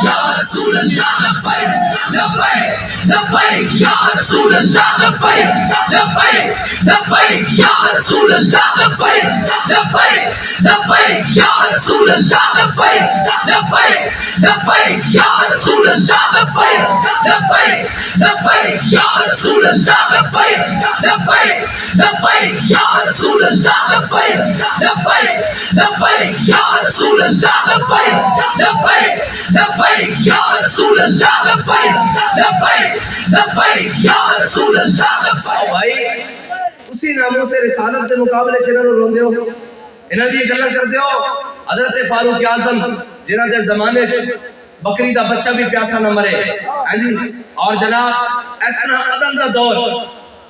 یا رسول اللہ لبیک لبیک لبیک یا رسول اللہ لبیک لبیک لبیک یا رسول اللہ لبیک لبیک لبیک یا رسول اللہ لبیک لبیک لبیک یا رسول اللہ لبیک لبیک لبیک یا رسول اللہ لبیک لبیک لبیک یا رسول اللہ لبیک لبیک لبیک یا رسول اللہ لبیک لبیک لبیک یا رسول اللہ لبیک لبیک لبیک یا رسول اللہ لبیک بھائی اسی ناموں سے رسالت کے مقابلے چنوں روندے ہو انہاں دی گلاں کردے ہو حضرت فاروق اعظم جنہاں دے زمانے وچ بکری دا بچہ بھی پیاسا نہ مرے ہاں جی اور جناب اتنا عدل دا دور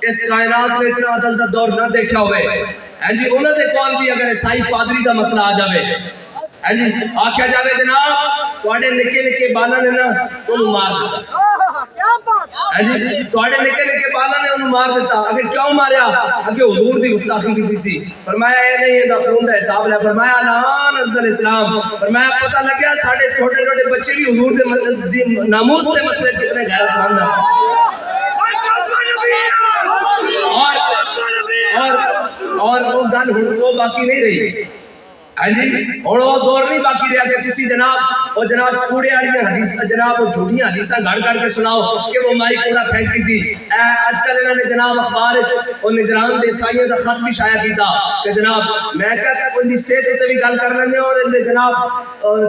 اس کائنات میں اتنا عدل دا دور نہ دیکھا ہوئے ہاں جی انہاں دے کول بھی اگر عیسائی پادری دا مسئلہ آ جاوے ہاں جی آکھیا جاوے جناب تواڈے نکے نکے بالاں نے نا انہوں مار دیتا ہاں جی تواڈے نکے نکے بالاں نے انہوں مار دیتا اگر کیوں ماریا اگر حضور دی گستاخی کی سی فرمایا اے نہیں یہ دا خون دا حساب لے فرمایا الان نزل اسلام فرمایا پتہ لگیا ساڈے چھوٹے چھوٹے بچے بھی حضور دے ناموس دے مسئلے کتنے غیرت مند ہیں اور وہ گل ہن وہ باقی نہیں رہی ہاں جی ہن وہ دور نہیں باقی رہا کہ کسی جناب وہ جناب کوڑے والی حدیث جناب وہ جھوٹیاں حدیثاں گھڑ گھڑ کے سناؤ کہ وہ مائی کوڑا پھینکتی تھی آج کل انہوں نے جناب اخبار اور نگران دے سائیوں کا خط بھی شائع کیتا کہ جناب میں کہتا کوئی دی صحت تے بھی گل کر لیندے اور ان جناب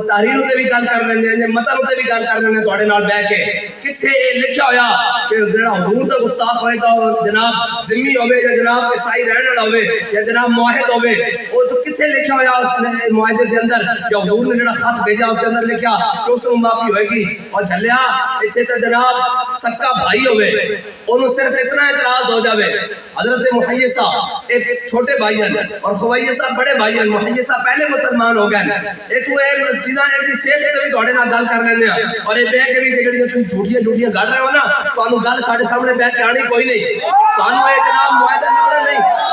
تحریر تے بھی گل کر لیندے ان مطلب تے بھی گل کر لیندے تواڈے نال بیٹھ کے کتھے اے لکھیا ہویا کہ جڑا حضور دا گستاخ ہوئے گا جناب ذمہ ہوے یا جناب عیسائی رہن والا ہوے یا جناب موحد ہوے وہ تو کتھے لکھیا ہویا اس معاہدے کے اندر کہ حضور نے جڑا خط بھیجا اس کے اندر لکھیا کہ اس کو معافی ہوئے گی اور جھلیا ایتھے تے جناب سکا بھائی ہوے انہوں صرف اتنا اعتراض ہو جاوے حضرت محیصہ ایک چھوٹے بھائی ہیں اور خویصہ بڑے بھائی ہیں محیصہ پہلے مسلمان ہو گئے ایک وہ ایک مسجدہ ایک دی صحت تے بھی تواڈے نال گل کر لیندے ہیں اور اے بیٹھ کے بھی جڑیاں تسی جھوٹیاں گل رہے ہو نا تانوں گل ساڈے سامنے بیٹھ کے آنی کوئی نہیں تانوں اے جناب معاہدہ لبنا نہیں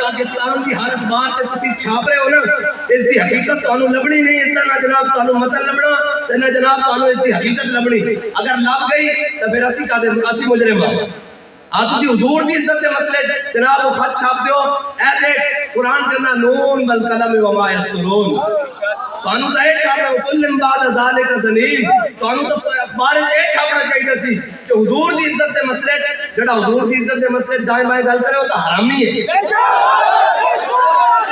پاکستان کی ہر اخبار تے تسی چھاپ رہے ہو نا اس دی حقیقت تانوں لبنی نہیں اس طرح جناب تانوں مطلب لبنا تے نہ جناب تانوں اس دی حقیقت لبنی اگر لب گئی تے پھر اسی کا اسی مجرم ہاں تسی حضور دی عزت دے مسئلے جناب وہ خط چھاپ دیو اے دیکھ قرآن کہنا نون والقلم وما یسطرون تانوں تے اے چھاپنا کل بعد ذالک زنیم تانوں تے اخبار اے چھاپنا چاہیے سی کہ حضور دی عزت دے مسئلے جڑا حضور دی عزت دے مسئلے دائیں بائیں گل کرے وہ تو حرامی ہے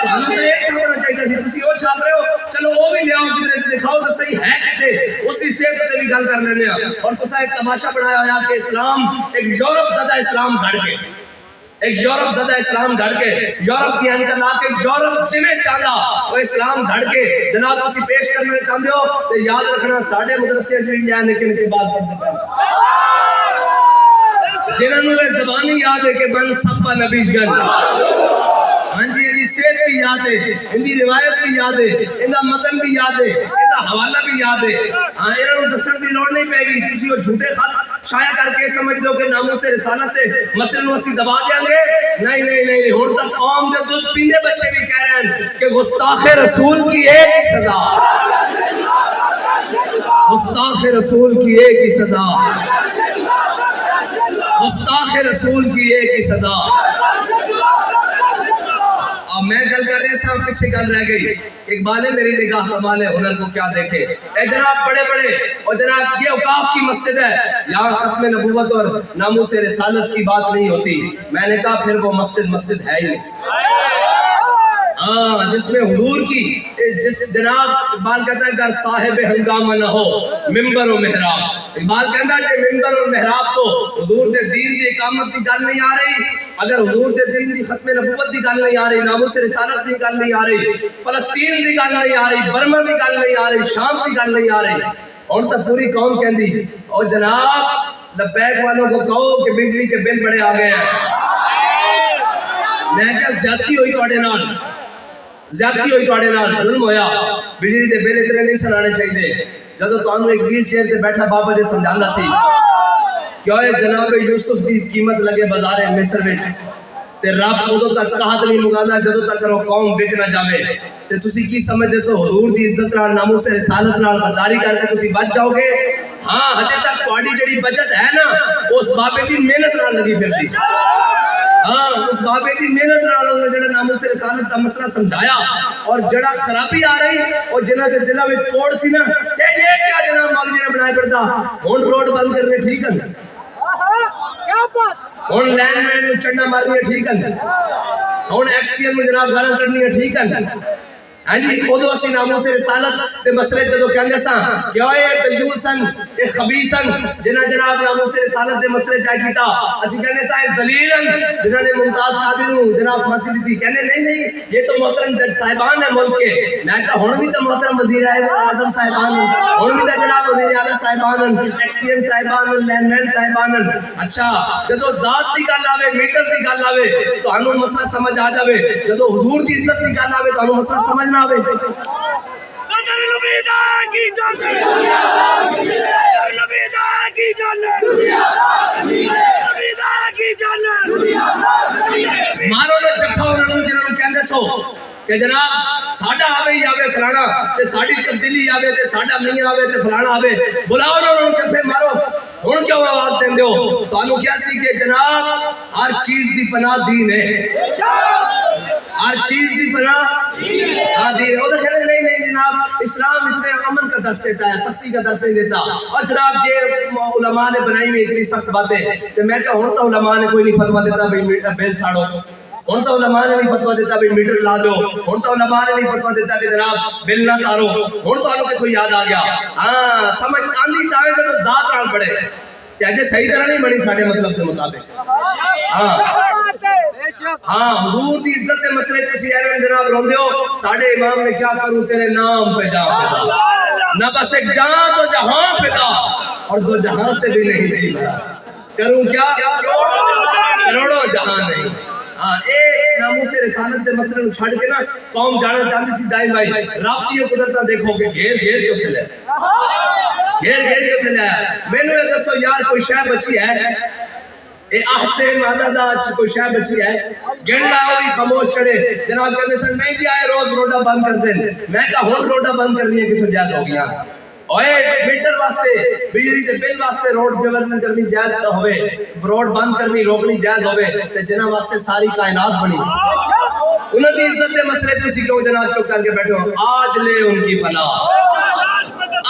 تانوں تے اے چھاپنا چاہیے سی تسی وہ چھاپ رہے ہو چلو وہ بھی لے آؤ دکھاؤ تو صحیح ہے کہتے اس کی صحت تے بھی گل کر لینے اور تسا ایک تماشا بنایا ہوا کہ اسلام ایک یورپ زدہ اسلام گھڑ کے ایک یورپ زدہ اسلام گھڑ کے یورپ کی انکر کے یورپ جنہیں چاہتا وہ اسلام گھڑ کے جناب اسی پیش کرنے چاہتے ہو تو یاد رکھنا ساڑھے مدرسے جو انڈیا نکل کے بعد پڑھ دیتا جنہوں نے زبانی یاد ہے کہ بن صفا نبی جن ہاں جی یہ صحت بھی یاد ہے ان کی روایت بھی یاد ہے ان کا متن بھی یاد ہے ان کا حوالہ بھی یاد ہے ہاں انہوں نے دسن کی لوڑ نہیں پے گی کسی کو جھوٹے خط شائع کر کے سمجھ لو کہ ناموں سے رسالت ہے مسئلہ نو اسی دبا دیں گے نہیں نہیں نہیں ہون تک قوم کے دودھ پیندے بچے بھی کہہ رہے ہیں کہ گستاخ رسول کی ایک ہی سزا گستاخ رسول کی ایک ہی سزا گستاخ رسول کی ایک ہی سزا اور میں گل کر رہے صاحب پیچھے گل رہ گئی اقبال میری نگاہ کمال ہنر کو کیا دیکھے اے جناب بڑے بڑے اور جناب یہ اوقاف کی مسجد ہے یہاں ختم نبوت اور ناموس رسالت کی بات نہیں ہوتی میں نے کہا پھر وہ مسجد ہے ہی نہیں جس میں حضور کی جس جناب اقبال کہتا ہے اگر صاحب ہنگامہ نہ ہو منبر و محراب اقبال کہندا کہ منبر اور محراب تو حضور دے دین دی اقامت دی گل نہیں آ رہی، اگر حضور دے دین دی ختم نبوت دی گل نہیں آ رہی، ناموس رسالت دی گل نہیں آ رہی، فلسطین دی گل نہیں آ رہی، برما دی گل نہیں آ رہی، شام دی گل نہیں آ رہی، اور تو پوری قوم کہندی او جناب لبیک والوں کو کہو کہ بجلی کے بل بڑے آ گئے ہیں۔ میں کیا زیادتی ہوئی تواڈے نال، زیادتی ہوئی تواڈے نال، ظلم ہویا، بجلی دے بل اتنے نہیں سنانے چاہیے۔ جدو تانوں ایک ویل چیئر تے بیٹھا بابا جی سمجھانا سی کہ اے جناب یوسف دی قیمت لگے بازار مصر وچ تے رب ادو تک قحط نہیں مکانا جدو تک وہ قوم بک نہ جاوے، تے تسی کی سمجھدے سو حضور دی عزت نال ناموس رسالت نال غداری کر کے تسی بچ جاؤ گے؟ ہاں ہجے تک تہاڈی جڑی بچت ہے نا اس بابے دی محنت نال لگی پھردی، ہاں اس بابے دی محنت نال انہوں نے جڑا ناموس رسالت دا مسئلہ سمجھایا، اور جڑا خرابی آ رہی اور جنہاں دے دلاں وچ کوڑ سی نا کہ یہ کیا جناب مولوی نے بنایا پھردا، ہن روڈ بند کرنے ٹھیک ہے، ہن لینڈ مین نوں چڑھنا مارنی ٹھیک ہے، ہن ایکسین میں جناب گالاں کرنی ٹھیک ہے، ہاں جی ادو اسی ناموس رسالت دے مسئلے جدو کہندے ساں کہ اوے کنجوسن اے خبیثن جنہاں جناب ناموس رسالت دے مسئلے چاہ کیتا، اسی کہندے ساں ذلیلن جنہاں نے ممتاز قادری نوں جناب پھانسی دتی، کہندے نہیں یہ تو محترم جج صاحبان ہیں ملک کے، میں کہا ہن بھی تو محترم وزیر اعظم صاحبان ہیں، ہن بھی تو جناب وزیر اعلیٰ صاحبان ہیں، ایکسین صاحبان ہیں، لینڈ مین صاحبان ہیں۔ اچھا جدو ذات دی گل آوے، میٹر دی گل آوے تو ہنوں مسئلہ سمجھ آ جاوے، جدو حضور دی عزت دی گل آوے تو ہنوں مسئلہ سمجھ نہ آوے۔ مارو نے چکھا انہوں نے جنہوں کہندے سو کہ جناب ساڈا آوے ہی آوے فلانا تے ساڈی تبدیلی آوے تے ساڈا نہیں آوے تے فلانا آوے، بلاؤ انہوں نے چکھے مارو، ہن کیوں آواز دیندے ہو؟ تانوں کیا سی کہ جناب ہر چیز دی پناہ دین ہے، ہر چیز دی پناہ دین، وہ تو کہتے نہیں جناب اسلام اتنے امن کا درس دیتا ہے، سختی کا درس نہیں دیتا، اور جناب یہ علماء نے بنائی میں اتنی سخت باتیں، تو میں کہا ہوں تو علماء نے کوئی نہیں فتویٰ دیتا بھئی بیل ساڑو، ہوں تو علماء نے نہیں فتویٰ دیتا بھئی میٹر لا دو، ہوں تو علماء نے نہیں فتویٰ دیتا کہ جناب بل نہ تارو، ہوں تو آنوں کے کوئی یاد آ گیا، ہاں سمجھ آندھی تاوے جو ذات ران پڑے کہ اجے صحیح طرح نہیں بنی ساڑھے مطلب کے مطابق، ہاں حضور دی عزت کے مسئلے کسی ایرے جناب روندے ہو، ساڑھے امام نے کیا کروں تیرے نام پہ جا پیدا، نہ بس ایک جہاں تو جہاں پیدا اور دو جہاں سے بھی نہیں تھی میرا، کروں کیا کروڑوں جہاں نہیں۔ ہاں اے ناموس رسالت دے مسئلے چھڑ کے نا قوم جانا چاہتی سی دائیں بھائی رابطی و قدرتہ دیکھو کہ گھیر کیوں کھلے گھیر کیوں کھلے میں نے دسو یار کوئی شاہ بچی ہے اے احسن مادہ کوئی شاہ بچی ہے گنڈا ہوئی خاموش چڑے جناب کہتے سن نہیں جی آئے روز روڈا بند کر دیں میں کہا ہون روڈا بند کرنی ہے کہ تو جائز ہو گیا اوئے میٹر واسطے بجلی دے بل واسطے روڈ ڈیولپمنٹ کرنی جائز ہوئے روڈ بند کرنی روکنی جائز ہوئے تے جنہ واسطے ساری کائنات بنی انہوں کی عزت سے مسئلے تسی لوگ جناب چک کر کے بیٹھو آج لے ان کی پناہ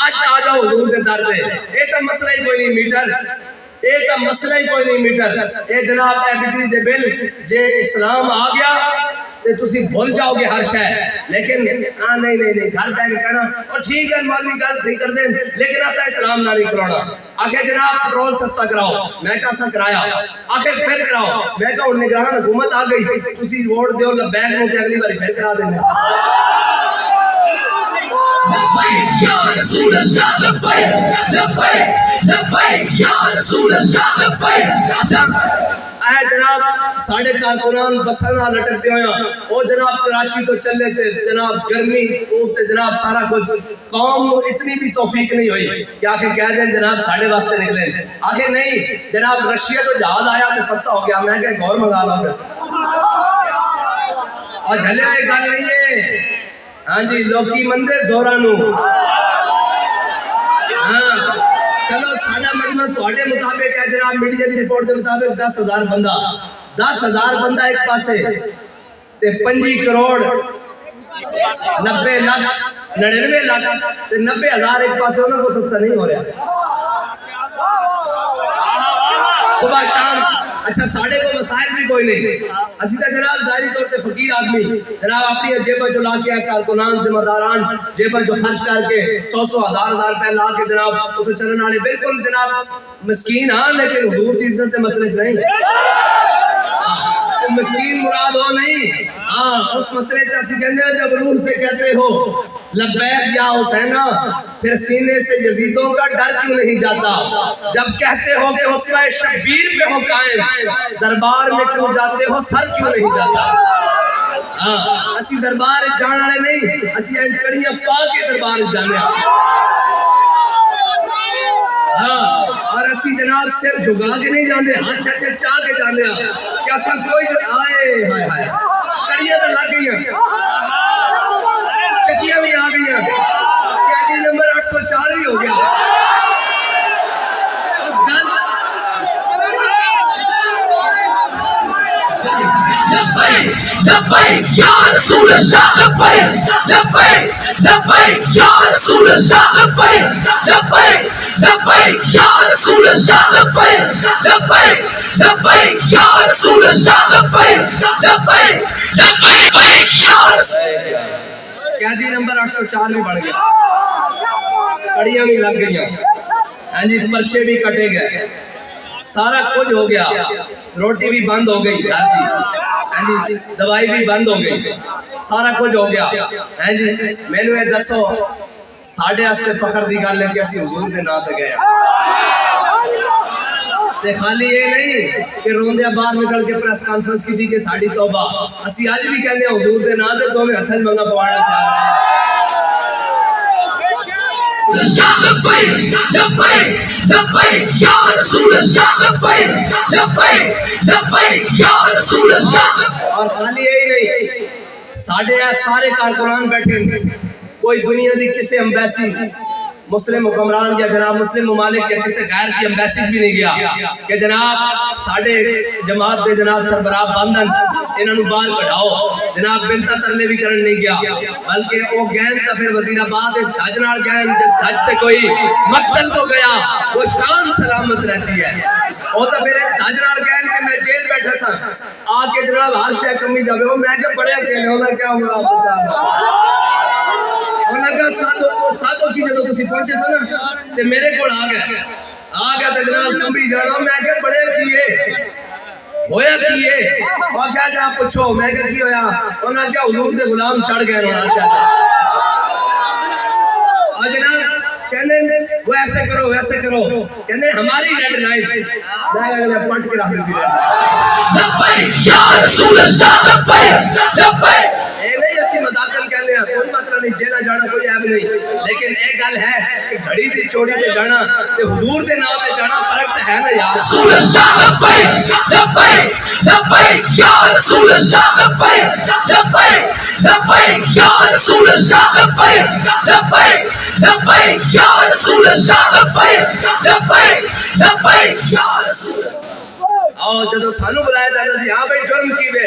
آج آ جاؤ حضور دے در دے اے تا مسئلہ ہی کوئی نہیں میٹر اے تا مسئلہ ہی کوئی نہیں میٹر اے جناب اے بجلی دے بل جے اسلام آ گیا تے تسی بھول جاؤ گے ہر شے لیکن ہاں نہیں گھر پہ کہنا اور ٹھیک ہے مولوی گل صحیح کر دیں لیکن ایسا اسلام نہ نہیں کرانا آخر جناب پٹرول سستا کراؤ میں کہا سا کرایا آخر پھر کراؤ میں کہا انہیں نگران حکومت آ گئی تسی ووٹ دیو بینک میں اگلی باری پھر کرا دیں لبیک یا رسول اللہ لبیک لبیک لبیک یا رسول اللہ لبیک اے جناب ساڑھے کارکنان بسنہ لٹکتے ہویا او جناب کراچی تو چلے تھے جناب گرمی تے جناب سارا کچھ قوم اتنی بھی توفیق نہیں ہوئی کہ آخر کہہ دیں جناب ساڑھے واسطے نکلے آخر نہیں جناب رشیا تو جہاز آیا تو سستا ہو گیا میں کہ گور منگا لا پھر اور جھلے ہوئے گل نہیں ہے ہاں جی لوکی مندے زورانو ہاں چلو ساڑھا مجمع توڑے مطابق ہے جناب میڈیا دی رپورٹ دے مطابق 10,000 بندہ 10,000 بندہ ایک پاسے تے 5 کروڑ 90 لاکھ 99 لاکھ تے 90,000 ایک پاسے انہوں کو سستا نہیں ہو رہا صبح شام اچھا ساڑھے کو مسائل بھی کوئی نہیں، اسی طرح جناب ظاہری طور پہ فقیر آدمی جناب اپنی جیبہ جو لا کے کارکنان ذمہ داران جیبہ جو خرچ کر کے 100 ہزار روپے لا کے جناب اسے چلنے والے بالکل جناب مسکین ہاں، لیکن حضور کی عزت سے مسئلہ نہیں، مسکین مراد ہو نہیں، ہاں اس مسئلے سے اسی کہنے ہیں جب روح سے کہتے ہو لبیک یا حسینہ پھر سینے سے یزیدوں کا ڈر کیوں نہیں جاتا، جب کہتے ہو کہ حسنہ شبیر پہ ہو قائم دربار میں کیوں جاتے ہو سر کیوں نہیں جاتا، ہاں اسی دربار جانے نہیں، اسی انکڑیاں پا کے دربار جانے، ہاں اور اسی جناب صرف جھگا کے نہیں جانے، ہاتھ چاہتے چاہ کے جانے، کیا سب کوئی آئے ہائے ہائے کڑیاں تو لگ گئی ہیں، چکیاں بھی آ گئی ہیں، قیدی نمبر 804 بھی ہو گیا، لبیک لبیک یا رسول اللہ لبیک لبیک لبیک یا رسول اللہ لبیک لبیک لبیک یا رسول اللہ لبیک لبیک لبیک یا رسول اللہ لبیک لبیک لبیک یا رسول قیدی نمبر 804 بھی بڑھ گیا، کڑیاں بھی لگ گئی ہیں، ہاں جی پرچے بھی کٹے گئے، سارا کچھ ہو گیا، روٹی بھی بند ہو گئی، دوائی بھی بند ہو گئی، سارا کچھ ہو گیا، ہاں جی میں نے دسو ساڑھے آستے فخر دی گل ہے کہ اسی حضور دے نام تے گئے تے خالی یہ نہیں کہ روندے بعد نکل کے پریس کانفرنس کی تھی کہ ساڑھی توبہ، اسی آج بھی کہنے ہیں حضور دے نام تے دو میں ہتھن منگا پوانا چاہتا ہے، لبیک لبیک لبیک یا رسول اللہ لبیک لبیک لبیک یا رسول اللہ، اور خالی یہی نہیں سارے کارکنان بیٹھے ہیں، کوئی دنیا دی کسی امبیسی مسلم حکمران یا جناب مسلم ممالک یا کسی غیر کی امبیسی بھی نہیں گیا کہ جناب ساڑھے جماعت دے جناب سربراہ بندن انہوں نے بال کٹھاؤ، جناب بنتا ترلے بھی کرن نہیں گیا، بلکہ وہ گین تا پھر وزیر آباد اس حجنار گین جس حج سے کوئی مقتل تو گیا وہ شان سلامت رہتی ہے، وہ تا پھر حجنار گین کے میں جیل بیٹھا سا آکے جناب ہر شے کمی جاوے وہ میں کہ بڑے اکیلے ہونا کیا ہوا آپ صاحب، انہوں نے کہا ساتھوں کی جدو کسی پہنچے سا نا تے میرے کو آ گیا تے جناب کمبی جانا میں کہ بڑے کیے ہویا کیے اور کیا جا پوچھو میں کہ کی ہویا انہوں نے کہا حضور دے غلام چڑھ گئے رونا چاہتا اور جناب کہنے وہ ایسے کرو ویسے کرو کہنے ہماری ریڈ لائٹ میں پڑھ کے رکھ دی لبیک یا رسول اللہ لبیک لبیک اے نہیں اسی مذاکر کہنے ہیں کوئی مطلب نہیں جینا جانا کوئی عیب نہیں، لیکن ایک گل ہے کہ گھڑی دی چوڑی پہ جانا تے حضور دے نام پہ جانا فرق تو ہے نا یار، رسول اللہ لبیک لبیک لبیک یا رسول اللہ لبیک لبیک لبیک یا رسول اللہ لبیک لبیک لبیک یا رسول اللہ لبیک لبیک لبیک یا رسول اللہ، آؤ جدو سانو بلایا جاتا سی ہاں بھائی جرم کی بے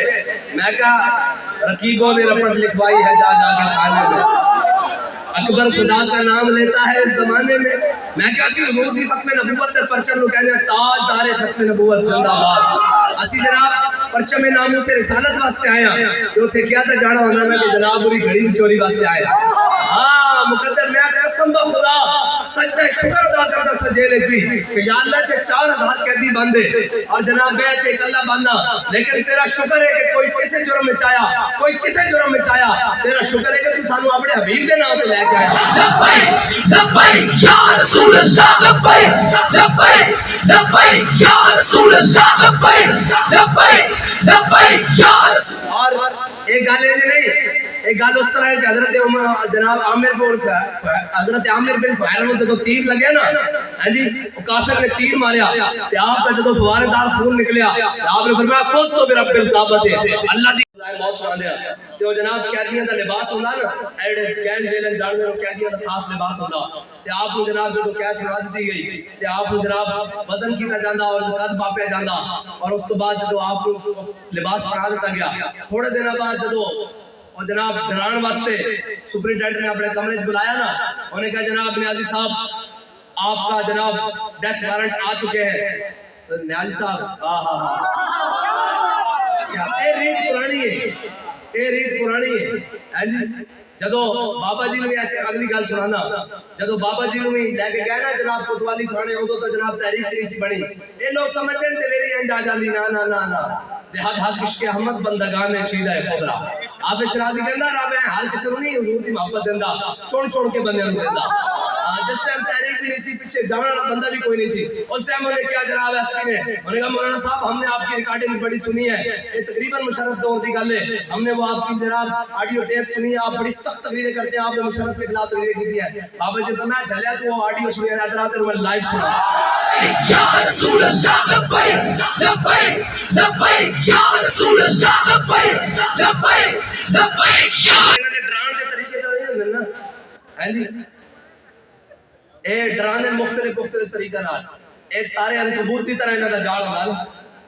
میں کہا رقیبوں نے رپٹ لکھوائی ہے جا کے کھانے میں، اکبر خدا کا نام لیتا ہے اس زمانے میں کہا سی حضور کی ختم نبوت نے پرچم لو کہنے تاج دار ختم نبوت زندہ باد، اسی جناب پرچم ناموں سے رسالت واسطے آیا جو تھے کیا تھا جانا ہونا نا کہ جناب پوری گھڑی چوری واسطے آیا، ہاں مقدر میں قسم دا خدا سجدہ شکر ادا کرتا سجیلے کی کہ یا اللہ کے 4000 قیدی بندے اور جناب بیعت کے اللہ بندہ، لیکن تیرا شکر ہے کہ کوئی کسے جرم میں چایا کوئی کسے جرم میں چایا، تیرا شکر ہے کہ تو سانو اپنے حبیب کے نام پہ لے کے آیا، لبیک لبیک یا رسول اللہ لبیک لبیک لبیک یا رسول اللہ لبیک لبیک لبیک یا رسول، اور ایک گل یہ نہیں ایک گل اس طرح ہے کہ حضرت جناب حضرت عامر بن فہر میں جب تیر لگے نا ہاں جی وہ کافر نے تیر ماریا تے آپ کا جب فوارے دار خون نکلیا آپ نے فرمایا فوز تو برب الکعبہ اللہ دی موت سنا دیا تے وہ جناب قیدیاں دا لباس ہوندا نا ایڈے کین ویلن جان دے قیدیاں دا خاص لباس ہوندا تے آپ کو جناب جو قید چھڑا دی گئی تے آپ کو جناب وزن کیتا جاندا اور قد باپیا جاندا اور اس تو بعد جب آپ کو لباس پہنا دیتا گیا تھوڑے دنوں بعد جب اور جناب ڈران واسطے سپرنٹینڈنٹ نے اپنے کمرے سے بلایا نا انہوں نے کہا جناب نیازی صاحب آپ کا جناب ڈیتھ وارنٹ آ چکے ہیں تو نیازی صاحب اے ریت پرانی ہے، اے ریت پرانی ہے جدو بابا جی نے بھی ایسے اگلی گل سنانا، جدو بابا جی نے بھی لے کے گئے نا جناب کوتوالی تھانے، ادو تو جناب تحریک نہیں سی بنی، یہ لوگ سمجھتے ہیں دلیری انجا جاندی، نا نا نا نا دیہات حق عشق احمد بندگان نے چیدہ ہے خدرہ آپ شرازی کہندہ رہا میں حال کسی رو نہیں حضور دی محبت دیندہ چھوڑ چھوڑ کے بندے رو دیندہ جس ٹائم تحریک بھی نہیں سی، پیچھے جانا بندہ بھی کوئی نہیں سی، اس ٹائم انہیں کیا جناب ایسکی نے انہوں نے کہا مولانا صاحب ہم نے آپ کی ریکارڈنگ بڑی سنی ہے، یہ تقریباً مشرف دور دی گل ہے، ہم نے وہ آپ کی جناب آڈیو ٹیپ سنی ہے، آپ بڑی سخت تقریریں کرتے ہیں، آپ نے مشرف کے خلاف تقریریں کی دی ہے، بابا جی تو میں جھلیا تو وہ آڈیو سنی ہے حضرات میں لائیو سنا یا رسول اللہ لبیک لبیک لبیک یا رسول اللہ لبیک لبیک لبیک یا ڈران کے طریقے جو ہے نا ہیں جی اے ڈرانے مختلف طریقے نال اے تارے عنکبوت کی طرح انہاں دا جال ہوندا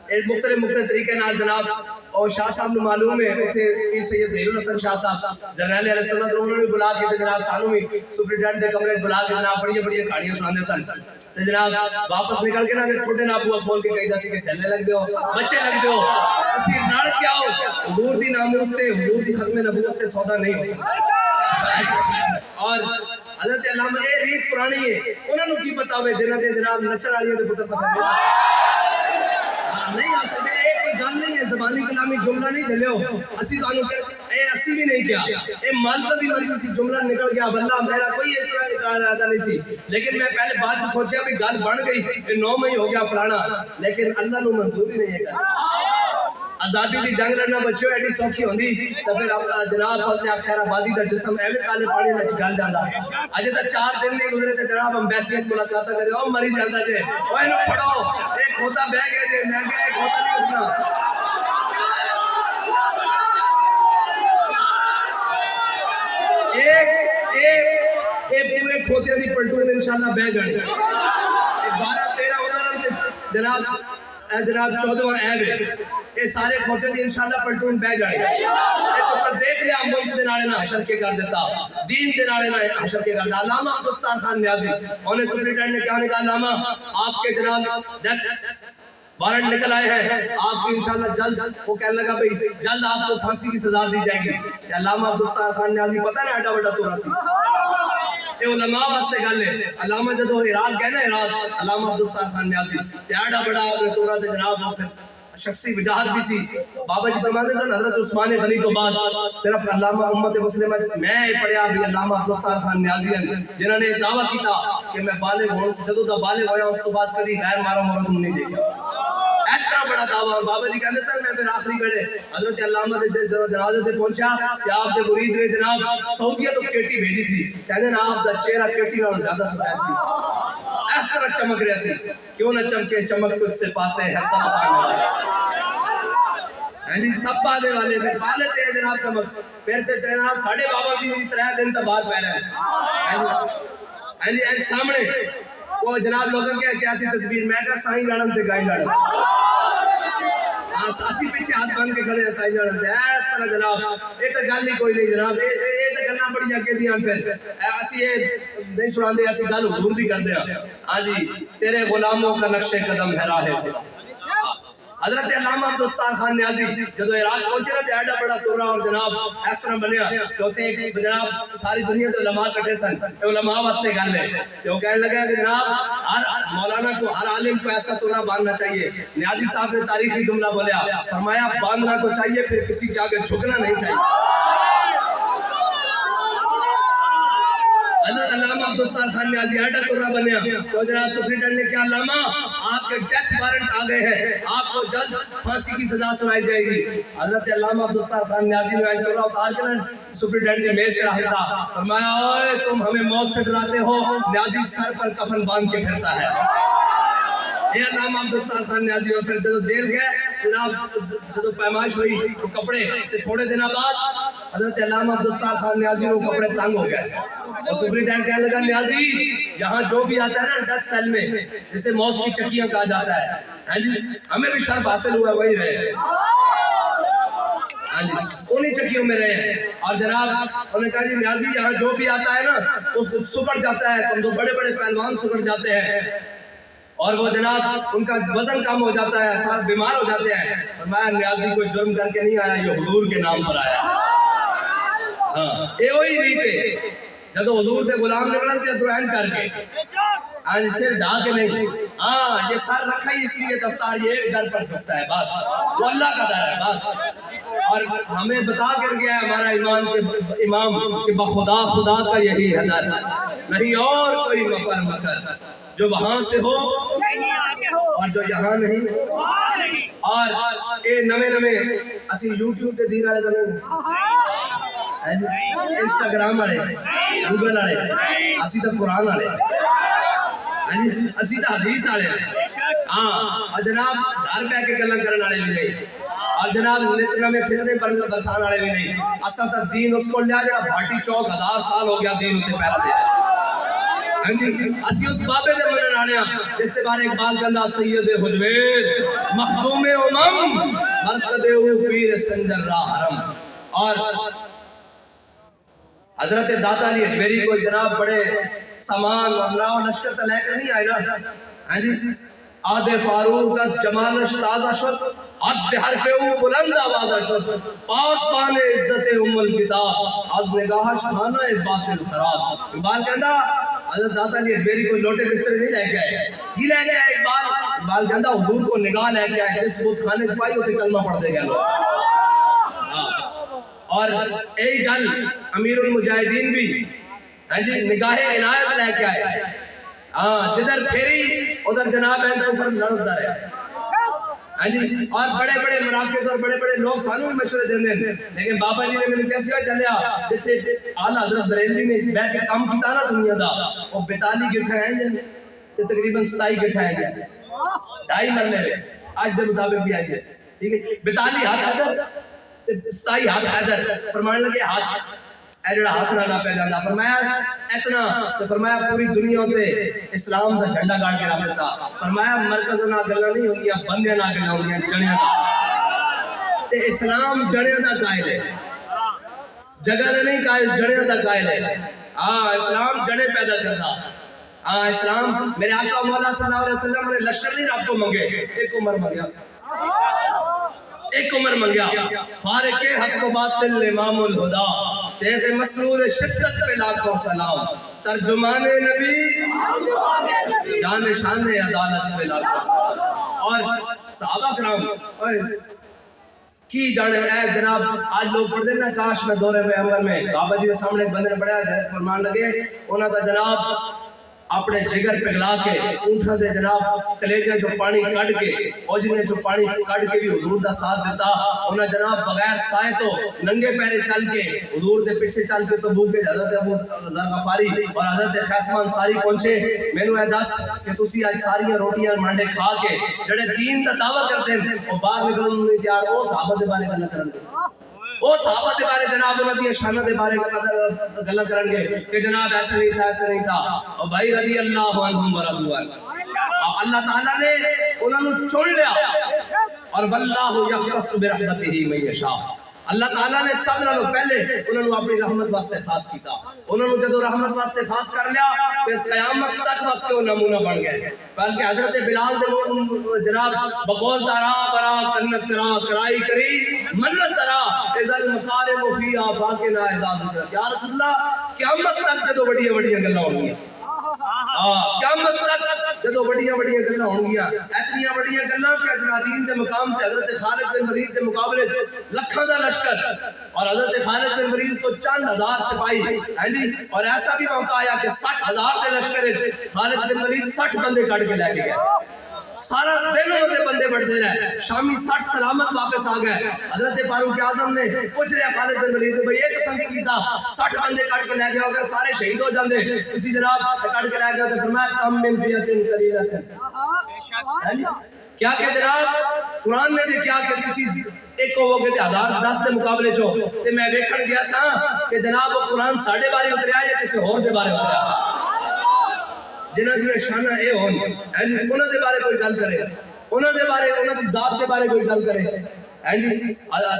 اے مختلف طریقے نال جناب اور شاہ صاحب کو معلوم ہے اوتھے پیر سید ظہیر الحسن شاہ صاحب جنرل علیہ سنت انہوں نے بلا کے جناب سانو بھی سپرنٹینڈنٹ دے کمرے بلا کے جناب بڑی کہانیاں سناندے سن تے جناب واپس نکل کے نا ٹھوڈے نا بوا کھول کے کہیدا سی کہ چلنے لگ دیو بچے لگ دیو اسی نال کیا ہو حضور دی ناموس تے حضور دی ختم نبوت تے سودا نہیں ہو سکتا اور حضرت علامہ اے ریت پرانی ہے انہاں نو کی پتہ ہوے جنہاں دے جناب نچن والیاں دے پتر پتہ نہیں آ سکتے ایک کوئی گل نہیں ہے زبانی کلامی جملہ نہیں جھلیو اسی تانوں اے اسی بھی نہیں کیا اے مالک دی مرضی سی جملہ نکل گیا واللہ میرا کوئی اس طرح کا ارادہ نہیں سی لیکن میں پہلے بعد سے سوچیا بھی گل بن گئی کہ 9 مئی ہو گیا فلانا لیکن اللہ نو منظور ہی نہیں ہے گل آزادی دی جنگ لڑنا بچوں ایڈی سوکھی ہوندی تو پھر جناب فضل خیر آبادی دا جسم ایویں کالے پانی وچ گل جاندا اجے تک 4 دن نہیں گزرے تے جناب امبیسی ملاقات کرے او مری جاندا جے او اینو پڑھو ایک کھوتا بہ گیا جے میں کہ ایک کھوتا نہیں اٹھنا ایک پورے کھوتے دی پلٹون انشاءاللہ بہ جانے 12 13 انہاں جناب 14واں ایب ہے یہ سارے کھوتے دی انشاءاللہ پلٹون بہ جائے گا یہ تو سب دیکھ لیا ملک دے نالے نہ حشر کے کر دیتا دین دے نالے نہ حشر کے کر دیتا علامہ عبدالستار خان نیازی انہیں سپرنٹینڈنٹ نے کہا کہا علامہ آپ کے جناب ڈیتھ وارنٹ نکل آئے ہیں آپ کی انشاءاللہ جلد وہ کہنے لگا بھئی جلد آپ کو پھانسی کی سزا دی جائے گی علامہ عبدالستار خان نیازی پتہ نہیں اڈا بڑا تو راسی یہ علماء واسطے گل ہے علامہ جدو عراق گئے نا عراق علامہ عبدالستار خان نیازی اڈا بڑا تورا تے جناب شخصی وجاہت بھی سی بابا جی فرماتے ہیں حضرت عثمان غنی تو بعد صرف علامہ امت مسلمہ میں پڑھیا بھی علامہ عبدالستار خان نیازی ہیں جنہوں نے دعویٰ کیتا کہ میں بالغ ہوں جدو دا بالغ ہویا اس تو بعد کبھی غیر مارا مورد نہیں دیکھا ایسا بڑا دعویٰ بابا جی کہنے سر میں پھر آخری بڑے حضرت علامہ دے جنازے سے پہنچا کہ آپ دے مرید نے جناب سعودیہ تو کیٹی بھیجی سی کہنے نا آپ دا چہرہ کیٹی نہ زیادہ سفید سی اس طرح چمک رہے سی کیوں نہ چمکے چمک تجھ سے پاتے ہیں سب پانے والے سب پانے والے پھر پالے تھے جناب چمک پھر تے جناب ساڑھے بابا جی 3 دن تا بعد پہ رہے ہیں سامنے وہ جناب لوگوں کیا تھی تدبیر میں کہا سائیں لڑن تے گائیں لڑن اسی پیچھے ہاتھ بن کے کھڑے ہیں سائیں لڑن تے اس طرح جناب یہ تو گل ہی کوئی نہیں جناب یہ تو گلنا بڑی اگے دیاں پھر اسی یہ نہیں سناندے اسی گل حضور دی کردے ہیں ہاں جی تیرے غلاموں کا نقش قدم ہے راہ خدا حضرت علامہ عبدالستار خان نیازی جدو عراق پہنچے نا ایڈا بڑا تورا اور جناب اس طرح بنیا کہتے ہیں کہ جناب ساری دنیا تو علماء کٹے سن علماء واسطے گل ہے تو کہنے لگا کہ جناب ہر مولانا کو ہر عالم کو ایسا تورا باندھنا چاہیے نیازی صاحب نے تاریخی جملہ بولیا فرمایا باندھنا تو چاہیے پھر کسی کے آگے جھکنا نہیں چاہیے علامہ عبدالستار خان نیازی ایڈا تورا بنیا تو جناب سپرنٹینڈنٹ نے کہا علامہ آپ کے ڈیتھ وارنٹ آ گئے ہیں آپ کو جلد پھانسی کی سزا سنائی جائے گی حضرت علامہ عبدالستار خان نیازی نے آج تورا اتار کے سپرنٹینڈنٹ نے میز پہ رکھا فرمایا اوئے تم ہمیں موت سے ڈراتے ہو نیازی سر پر کفن باندھ کے پھرتا ہے یہ علامہ عبدالستار خان نیازی اور پھر جدو جیل گئے جناب جدو پیمائش ہوئی تو کپڑے تھوڑے دنوں بعد حضرت علامہ عبدالستار خان نیازی وہ کپڑے تنگ ہو گئے اور سپرنٹینڈنٹ کہنے لگا نیازی یہاں جو بھی آتا ہے نا ڈیتھ سیل میں جسے موت کی چکیاں کہا جاتا ہے ہمیں بھی شرف حاصل ہوا وہی رہے انہی چکیوں میں رہے اور جناب انہوں نے کہا جی نیازی یہاں جو بھی آتا ہے نا وہ سکڑ جاتا ہے جو بڑے بڑے پہلوان سکڑ جاتے ہیں اور وہ جناب ان کا وزن کم ہو جاتا ہے، ساتھ بیمار ہو جاتے ہیں، فرمایا نیازی کوئی جرم کر کے نہیں آیا، یہ حضور کے نام پر آیا۔ ہاں یہ وہی ریت ہے جدو حضور کے غلام نکلن کے درہن کر کے آج سر ڈھا کے نہیں، ہاں یہ سر رکھا ہی اس لیے دفتار یہ ایک در پر جھکتا ہے، بس وہ اللہ کا در ہے بس۔ اور ہمیں بتا کر گیا ہے ہمارا امام کہ بخدا خدا کا یہی ہے در، نہیں اور کوئی مفر مکر، جو وہاں سے ہو اور جو یہاں نہیں۔ اور اے نوے اسی یوٹیوب تے دین والے انسٹاگرام والے گوگل والے اسی تو قرآن والے اسی تو حدیث والے ہاں، اور جناب گھر بہ کے گلاں کرن والے بھی نہیں، اور جناب نت نویں فتنے برسان والے بھی نہیں۔ اساں سب دین اس کو لیا جڑا بھاٹی چوک 1000 سال ہو گیا دین تے پہرا دے ہاں جی، اسی اس بابے دے منن والے جس کے بارے اقبال کہندا سید حجویر مخدوم مرکز پیر سنجر را حرم۔ اور حضرت داتا علی اجمیری کو جناب بڑے سامان اور ناو نشر سے لے کر نہیں آئے نا ہاں جی، آدھے فاروق از جمالش تازہ شد، حد سے حرف او بلند آوازہ شد، پاس پانے عزت ام الکتاب از نگاہش خانہ باطل خراب۔ اقبال کہندا حضرت داتا علی اجمیری کو لوٹے بستر نہیں لے کے آئے، ہی لے کے آئے اقبال کہندا حضور کو نگاہ لے کے آئے، جس وہ کھانے پائی ہوتے کلمہ پڑھ دے گا لوگ۔ اور ایک گل امیر المجاہدین بھی ہاں جی نگاہ عنایت لے کے آئے، ہاں جدھر پھیری ادھر جناب ہے کفر لڑتا ہے ہاں جی۔ اور بڑے بڑے مراکز اور بڑے بڑے لوگ سانوں مشورے دیندے ہیں، لیکن بابا جی نے میں کیسے چلیا جتے اعلی حضرت بریلوی نے بیٹھ کے کام کیتا نا دنیا دا، وہ 42 گٹھا ہیں تے تقریباً 27 گٹھا ہیں 2.5 مرلے آج دے مطابق بھی آئے ٹھیک ہے، 42 ہاتھ ادھر 27 ہاتھ ادھر، فرمانے لگے ہاتھ اے جڑا ہاتھ نہ پہ جانا، فرمایا اتنا تو فرمایا پوری دنیا تے اسلام دا جھنڈا گاڑ کے رکھ دیتا، فرمایا مرکز نہ گلاں نہیں ہوندیاں بندے نہ گلاں ہوندیاں جڑیاں تے اسلام جڑیاں دا قائل ہے، جگہ دے نہیں قائل، جڑیاں دا قائل ہے۔ ہاں اسلام جڑے پیدا کرتا، ہاں اسلام میرے آقا مولا صلی اللہ علیہ وسلم نے لشکر نہیں رب کو منگے، ایک عمر منگیا، ایک عمر منگیا، فارق حق و باطل امام الہدا، تیغ مسرور شدت پہ لاکھوں سلام، ترجمان نبی جان شان عدالت پہ لاکھوں سلام۔ اور صحابہ کرام کی جانے اے جناب آج لوگ پڑھ دینا کاش میں دورے میں عمر میں بابا جی کے سامنے ایک بندے نے پڑھا فرمان لگے انہوں نے جناب اپنے جگر پگلا کے اونٹھا دے جناب کلیجے جو پانی کڑ کے اوجنے جو پانی کڑ کے بھی حضور دا ساتھ دیتا، انہاں جناب بغیر سائے تو ننگے پیرے چل کے حضور دے پیچھے چل کے تبوک کے حضرت ابو ذر غفاری اور حضرت خیسمان انصاری پہنچے، میں نے دس کہ تسی آج ساری روٹیاں مانڈے کھا کے جڑے دین دا دعویٰ کرتے ہیں وہ باہر نکلنے نہیں تیار، وہ صحابہ دے بارے گل کرن گے، وہ صحابہ دے بارے جناب انہاں دی شان دے بارے گل کرن گے کہ جناب ایسا نہیں تھا ایسا نہیں تھا، اور بھائی رضی اللہ عنہم ورضوا عنہ، اللہ تعالیٰ نے انہوں نے چن لیا، اور واللہ یختص برحمتہ من یشاء، اللہ تعالیٰ نے سب نالوں پہلے انہوں نے اپنی رحمت واسطے خاص کیتا، انہوں نے جدو رحمت واسطے خاص کر لیا پھر قیامت تک واسطے وہ نمونہ بن گئے، بلکہ حضرت بلال دے جناب بقول ترا برا کنت ترا کرائی کری منت ترا اذا المکارم فی آفاقنا اذا ذکر، یا رسول اللہ قیامت تک جدو بڑیاں بڑیاں گلاں ہوں گی، قیامت تک جدو بڑیاں بڑیاں گلاں ہوں گی، اتنیاں بڑیاں گلاں کہ اجنادین دے مقام تے حضرت خالد بن ولید دے مقابلے لکھاں دا لشکر اور حضرت خالد بن ولید کو 4000 سپاہی ہیں جی، اور ایسا بھی موقع آیا کہ 60,000 دے لشکر خالد بن ولید 60 بندے کٹ کے لے کے گئے، سارا دن ہوتے بندے بڑھتے رہے، شامی 60 سلامت واپس آ گئے، حضرت فاروق اعظم نے پوچھ رہا خالد بن ولید بھئی ایک سنگ کیتا 60 بندے کٹ کے لے گئے، اگر سارے شہید ہو جاندے کسی جناب کٹ کے لے گئے تو فرمایا کم من فیۃ قلیلۃ، کیا کہ جناب قرآن نے جو کیا کہ کسی ایک ہو گئے 1010 دے مقابلے چو تے میں ویکھن گیا سا کہ جناب وہ قرآن ساڑھے بارے اتریا یا کسی اور دے بارے اتریا، جنہاں دی شانہ اے ہون انہاں دے بارے کوئی گل کرے، انہاں دے بارے انہاں دی ذات دے بارے کوئی گل کرے،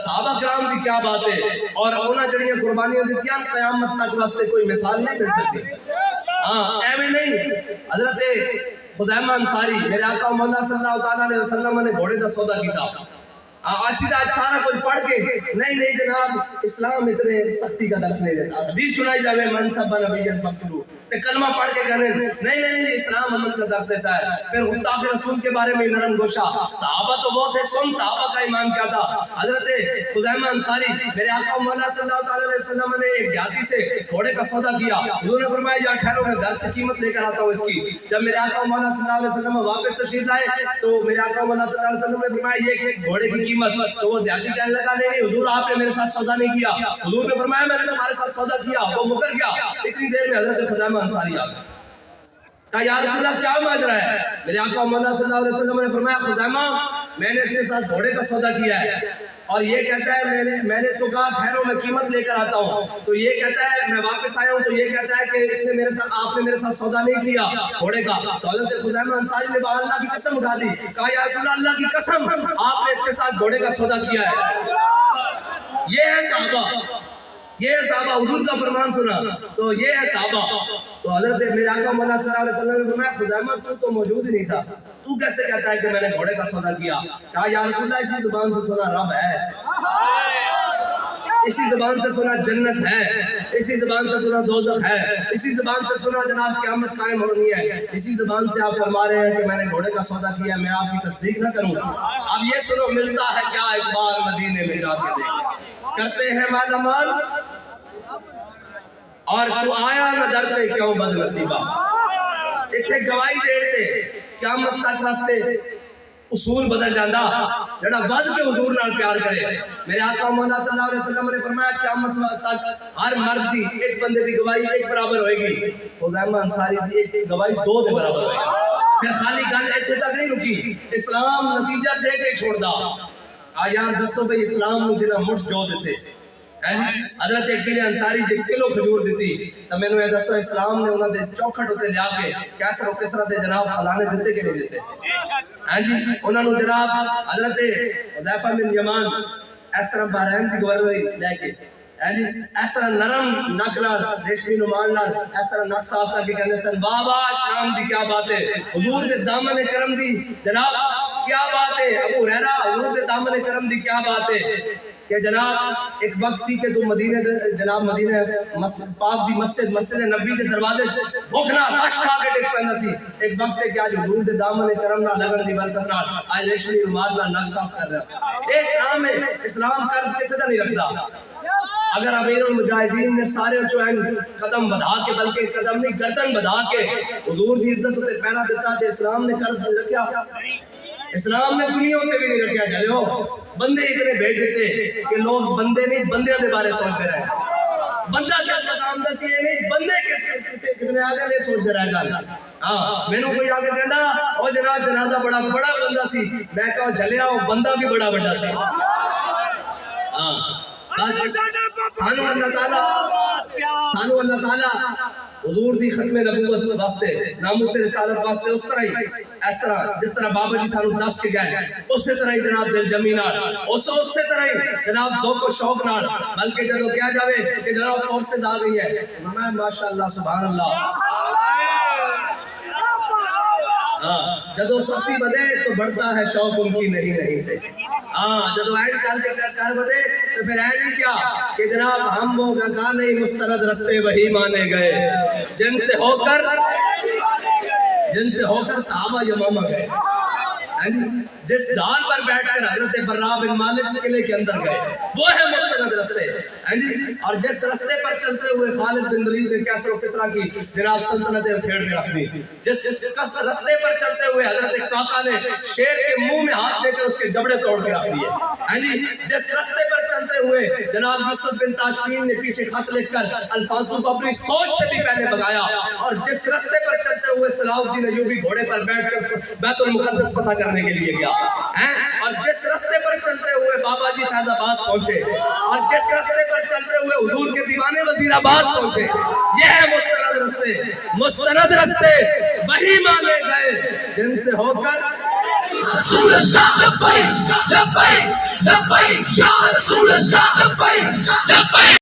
صحابہ کرام کی کیا بات ہے، اور انہاں جڑیاں قربانیاں دتیاں قیامت تک واسطے کوئی مثال نہیں مل سکتی، ہاں ایویں نہیں، حضرت خزیمہ انصاری میرے آقا مولا صلی اللہ تعالیٰ علیہ وسلم نے گھوڑے کا سودا کیتا آشیدہ سارا کچھ پڑھ کے نہیں جناب اسلام اتنے سختی کا درس نہیں دیتا حدیث سنائی جاوے منصب نبیت مقتلو کلمہ پڑھ کے کہنے نہیں اسلام امن کا درس دیتا ہے پھر گستاخ رسول کے بارے میں نرم گوشہ صحابہ تو بہت ہے سن صحابہ کا ایمان کیا تھا حضرت خزیمہ انصاری میرے آقا مولا صلی اللہ علیہ وسلم نے ایک دیہاتی سے گھوڑے کا سودا کیا حضور نے فرمایا جا ٹھہرو میں درس سے قیمت لے کر آتا ہوں اس کی جب میرے آقا مولا صلی اللہ علیہ وسلم واپس تشریف لائے تو میرے آقا مولا صلی اللہ علیہ وسلم نے فرمایا یہ گھوڑے کی قیمت تو وہ دیہاتی کہنے لگا نہیں حضور آپ نے میرے ساتھ سودا نہیں کیا حضور نے فرمایا میں نے تمہارے ساتھ سودا کیا وہ مکر گیا اتنی دیر میں حضرت خزیمہ انصاری آ گئے کہا یا رسول اللہ کیا ماجرا ہے میرے آقا مولا صلی اللہ علیہ وسلم نے فرمایا خزیمہ میں نے اس کے ساتھ گھوڑے کا سودا کیا ہے اور یہ کہتا ہے میں نے اس کو کہا ٹھہرو میں قیمت لے کر آتا ہوں تو یہ کہتا ہے میں واپس آیا ہوں تو یہ کہتا ہے کہ اس نے میرے ساتھ آپ نے میرے ساتھ سودا نہیں کیا گھوڑے کا تو حضرت خزیمہ انصاری نے اللہ کی قسم اٹھا دی کہا یا رسول اللہ کی قسم آپ نے اس کے ساتھ گھوڑے کا سودا کیا ہے یہ ہے صحابہ حضور کا فرمان سنا تو یہ ہے صحابہ تو حضرت میرے آقا مولا صلی اللہ علیہ وسلم نے فرمایا خزیمہ تو موجود ہی نہیں تھا تو کیسے کہتا ہے کہ میں نے گھوڑے کا سودا کیا کہا یا رسول اللہ اسی زبان سے سنا رب ہے اسی زبان سے سنا جنت ہے اسی زبان سے سنا دوزخ ہے اسی زبان سے سنا جناب قیامت قائم ہونی ہے اسی زبان سے آپ فرما رہے ہیں کہ میں نے گھوڑے کا سودا کیا میں آپ کی تصدیق نہ کروں اب یہ سنو ملتا ہے کیا ایک بار مدینے میں جا کے دیکھ کرتے ہیں مالا مال اور تو آیا نہ ڈرتے کیوں بد نصیبہ اتنے گواہی دیتے قیامت تک واسطے اصول بدل جاندہ جڑا بد کے حضور نال پیار کرے میرے آقا مولا صلی اللہ علیہ وسلم نے فرمایا قیامت تک ہر مرد کی ایک بندے کی گواہی ایک برابر ہوئے گی خزیمہ انصاری دی ایک گواہی دو دے برابر ہوئے گی پھر خالی گل ایتھے تک نہیں رکی اسلام نتیجہ دے کے چھوڑ دا یار دسو بھئی اسلام نو جنہ مٹھ جو دیتے حضرت ایک دن انصاری جی کلو کھجور دیتی تو میں نے یہ دسو اسلام نے انہوں نے چوکھٹ ہوتے لیا کے کیسر و کسرہ سے جناب خزانے دیتے کہ نہیں دیتے انہوں نے جناب حضرت حذیفہ بن یمان اس طرح بحرین کی گورنری لے کے اس طرح نرم نکلار ریشمی نمان لار اس طرح نک صاف کر کے کہنے سن بابا اسلام دی کیا بات ہے حضور نے دامن کرم دی جناب کیا بات ہے ابو ہریرہ حضور نے دامن کرم دی کیا بات ہے کہ جناب ایک وقت سی کہ تو مدینہ جناب مدینہ پاک دی مسجد نبی کے دروازے بھوکنا رش کھا کے ٹک پہنا سی ایک وقت ہے کہ آج حضور دے دامن کرم نہ لگن دی برکت نہ آج ریشمی رومال نہ نک صاف کر رہا ہے اسلام ہے اسلام قرض کسی طرح نہیں رکھتا اگر امیر المجاہدین نے سارے چوہن قدم بدھا کے بلکہ قدم نہیں گردن بدھا کے حضور دی عزت تے پہنا دیتا تے اسلام نے قرض نہیں رکھیا اسلام نے دنیا ہوتے بھی نہیں رکھیا جلے ہو بندے اتنے بھیج دیتے کہ لوگ بندے نہیں بندے دے بارے سوچتے رہے بندہ کس مقام دا سی نہیں بندے کتنے آگے نہیں سوچتے رہ جانا میں نے کوئی آگے کہنا او جناب جنازہ بڑا بندہ سی میں کہا جلیا ہو بندہ بھی بڑا بڑا سی سانو اللہ تعالیٰ حضور دی ختم نبوت واسطے ناموس رسالت واسطے اس طرح ہی اس طرح جس طرح بابا جی سانو دس کے گئے اسی طرح ہی جناب دل جمی نال اسی طرح ہی جناب ذوق و شوق نال بلکہ جب کیا جاوے کہ جناب فورسز آ گئی ہے میں ماشاءاللہ سبحان اللہ جدو سختی بدے تو بڑھتا ہے شوق ان کی نہیں سے جدو اینڈ کر بدے تو پھر اینڈ ہی کیا کہ جناب ہم وہ گا نہیں مستند رستے وہی مانے گئے جن سے ہو کر صحابہ یمامہ گئے جس ڈال پر بیٹھ کر حضرت برا بن مالک قلعے کے اندر گئے وہ ہے مستند رستے اور جس رستے پر چلتے ہوئے خالد بن ولید نے کیسر و کسرا کی جناب سلطنتیں کھیڑ کے رکھ دی جس رستے پر چلتے ہوئے حضرت کاکا نے شیر کے منہ میں ہاتھ دے کر اس کے جبڑے توڑ کے رکھ دیے جس رستے پر چلتے ہوئے جناب یوسف بن تاشفین نے پیچھے خط لکھ کر الفاظوں کو اپنی سوچ سے بھی پہلے بگایا اور جس رستے پر چلتے ہوئے صلاح الدین ایوبی گھوڑے پر بیٹھ کر بیت المقدس فتح کرنے کے لیے گیا اور جس رستے پر چلتے ہوئے بابا جی فیض آباد پہنچے اور جس رستے پر چلتے ہوئے حضور کے دیوانے وزیر آباد پہنچے یہ ہے مستند رستے وہی مانے گئے جن سے ہو کر رسول اللہ لبیک لبیک لبیک یا رسول اللہ لبیک لبیک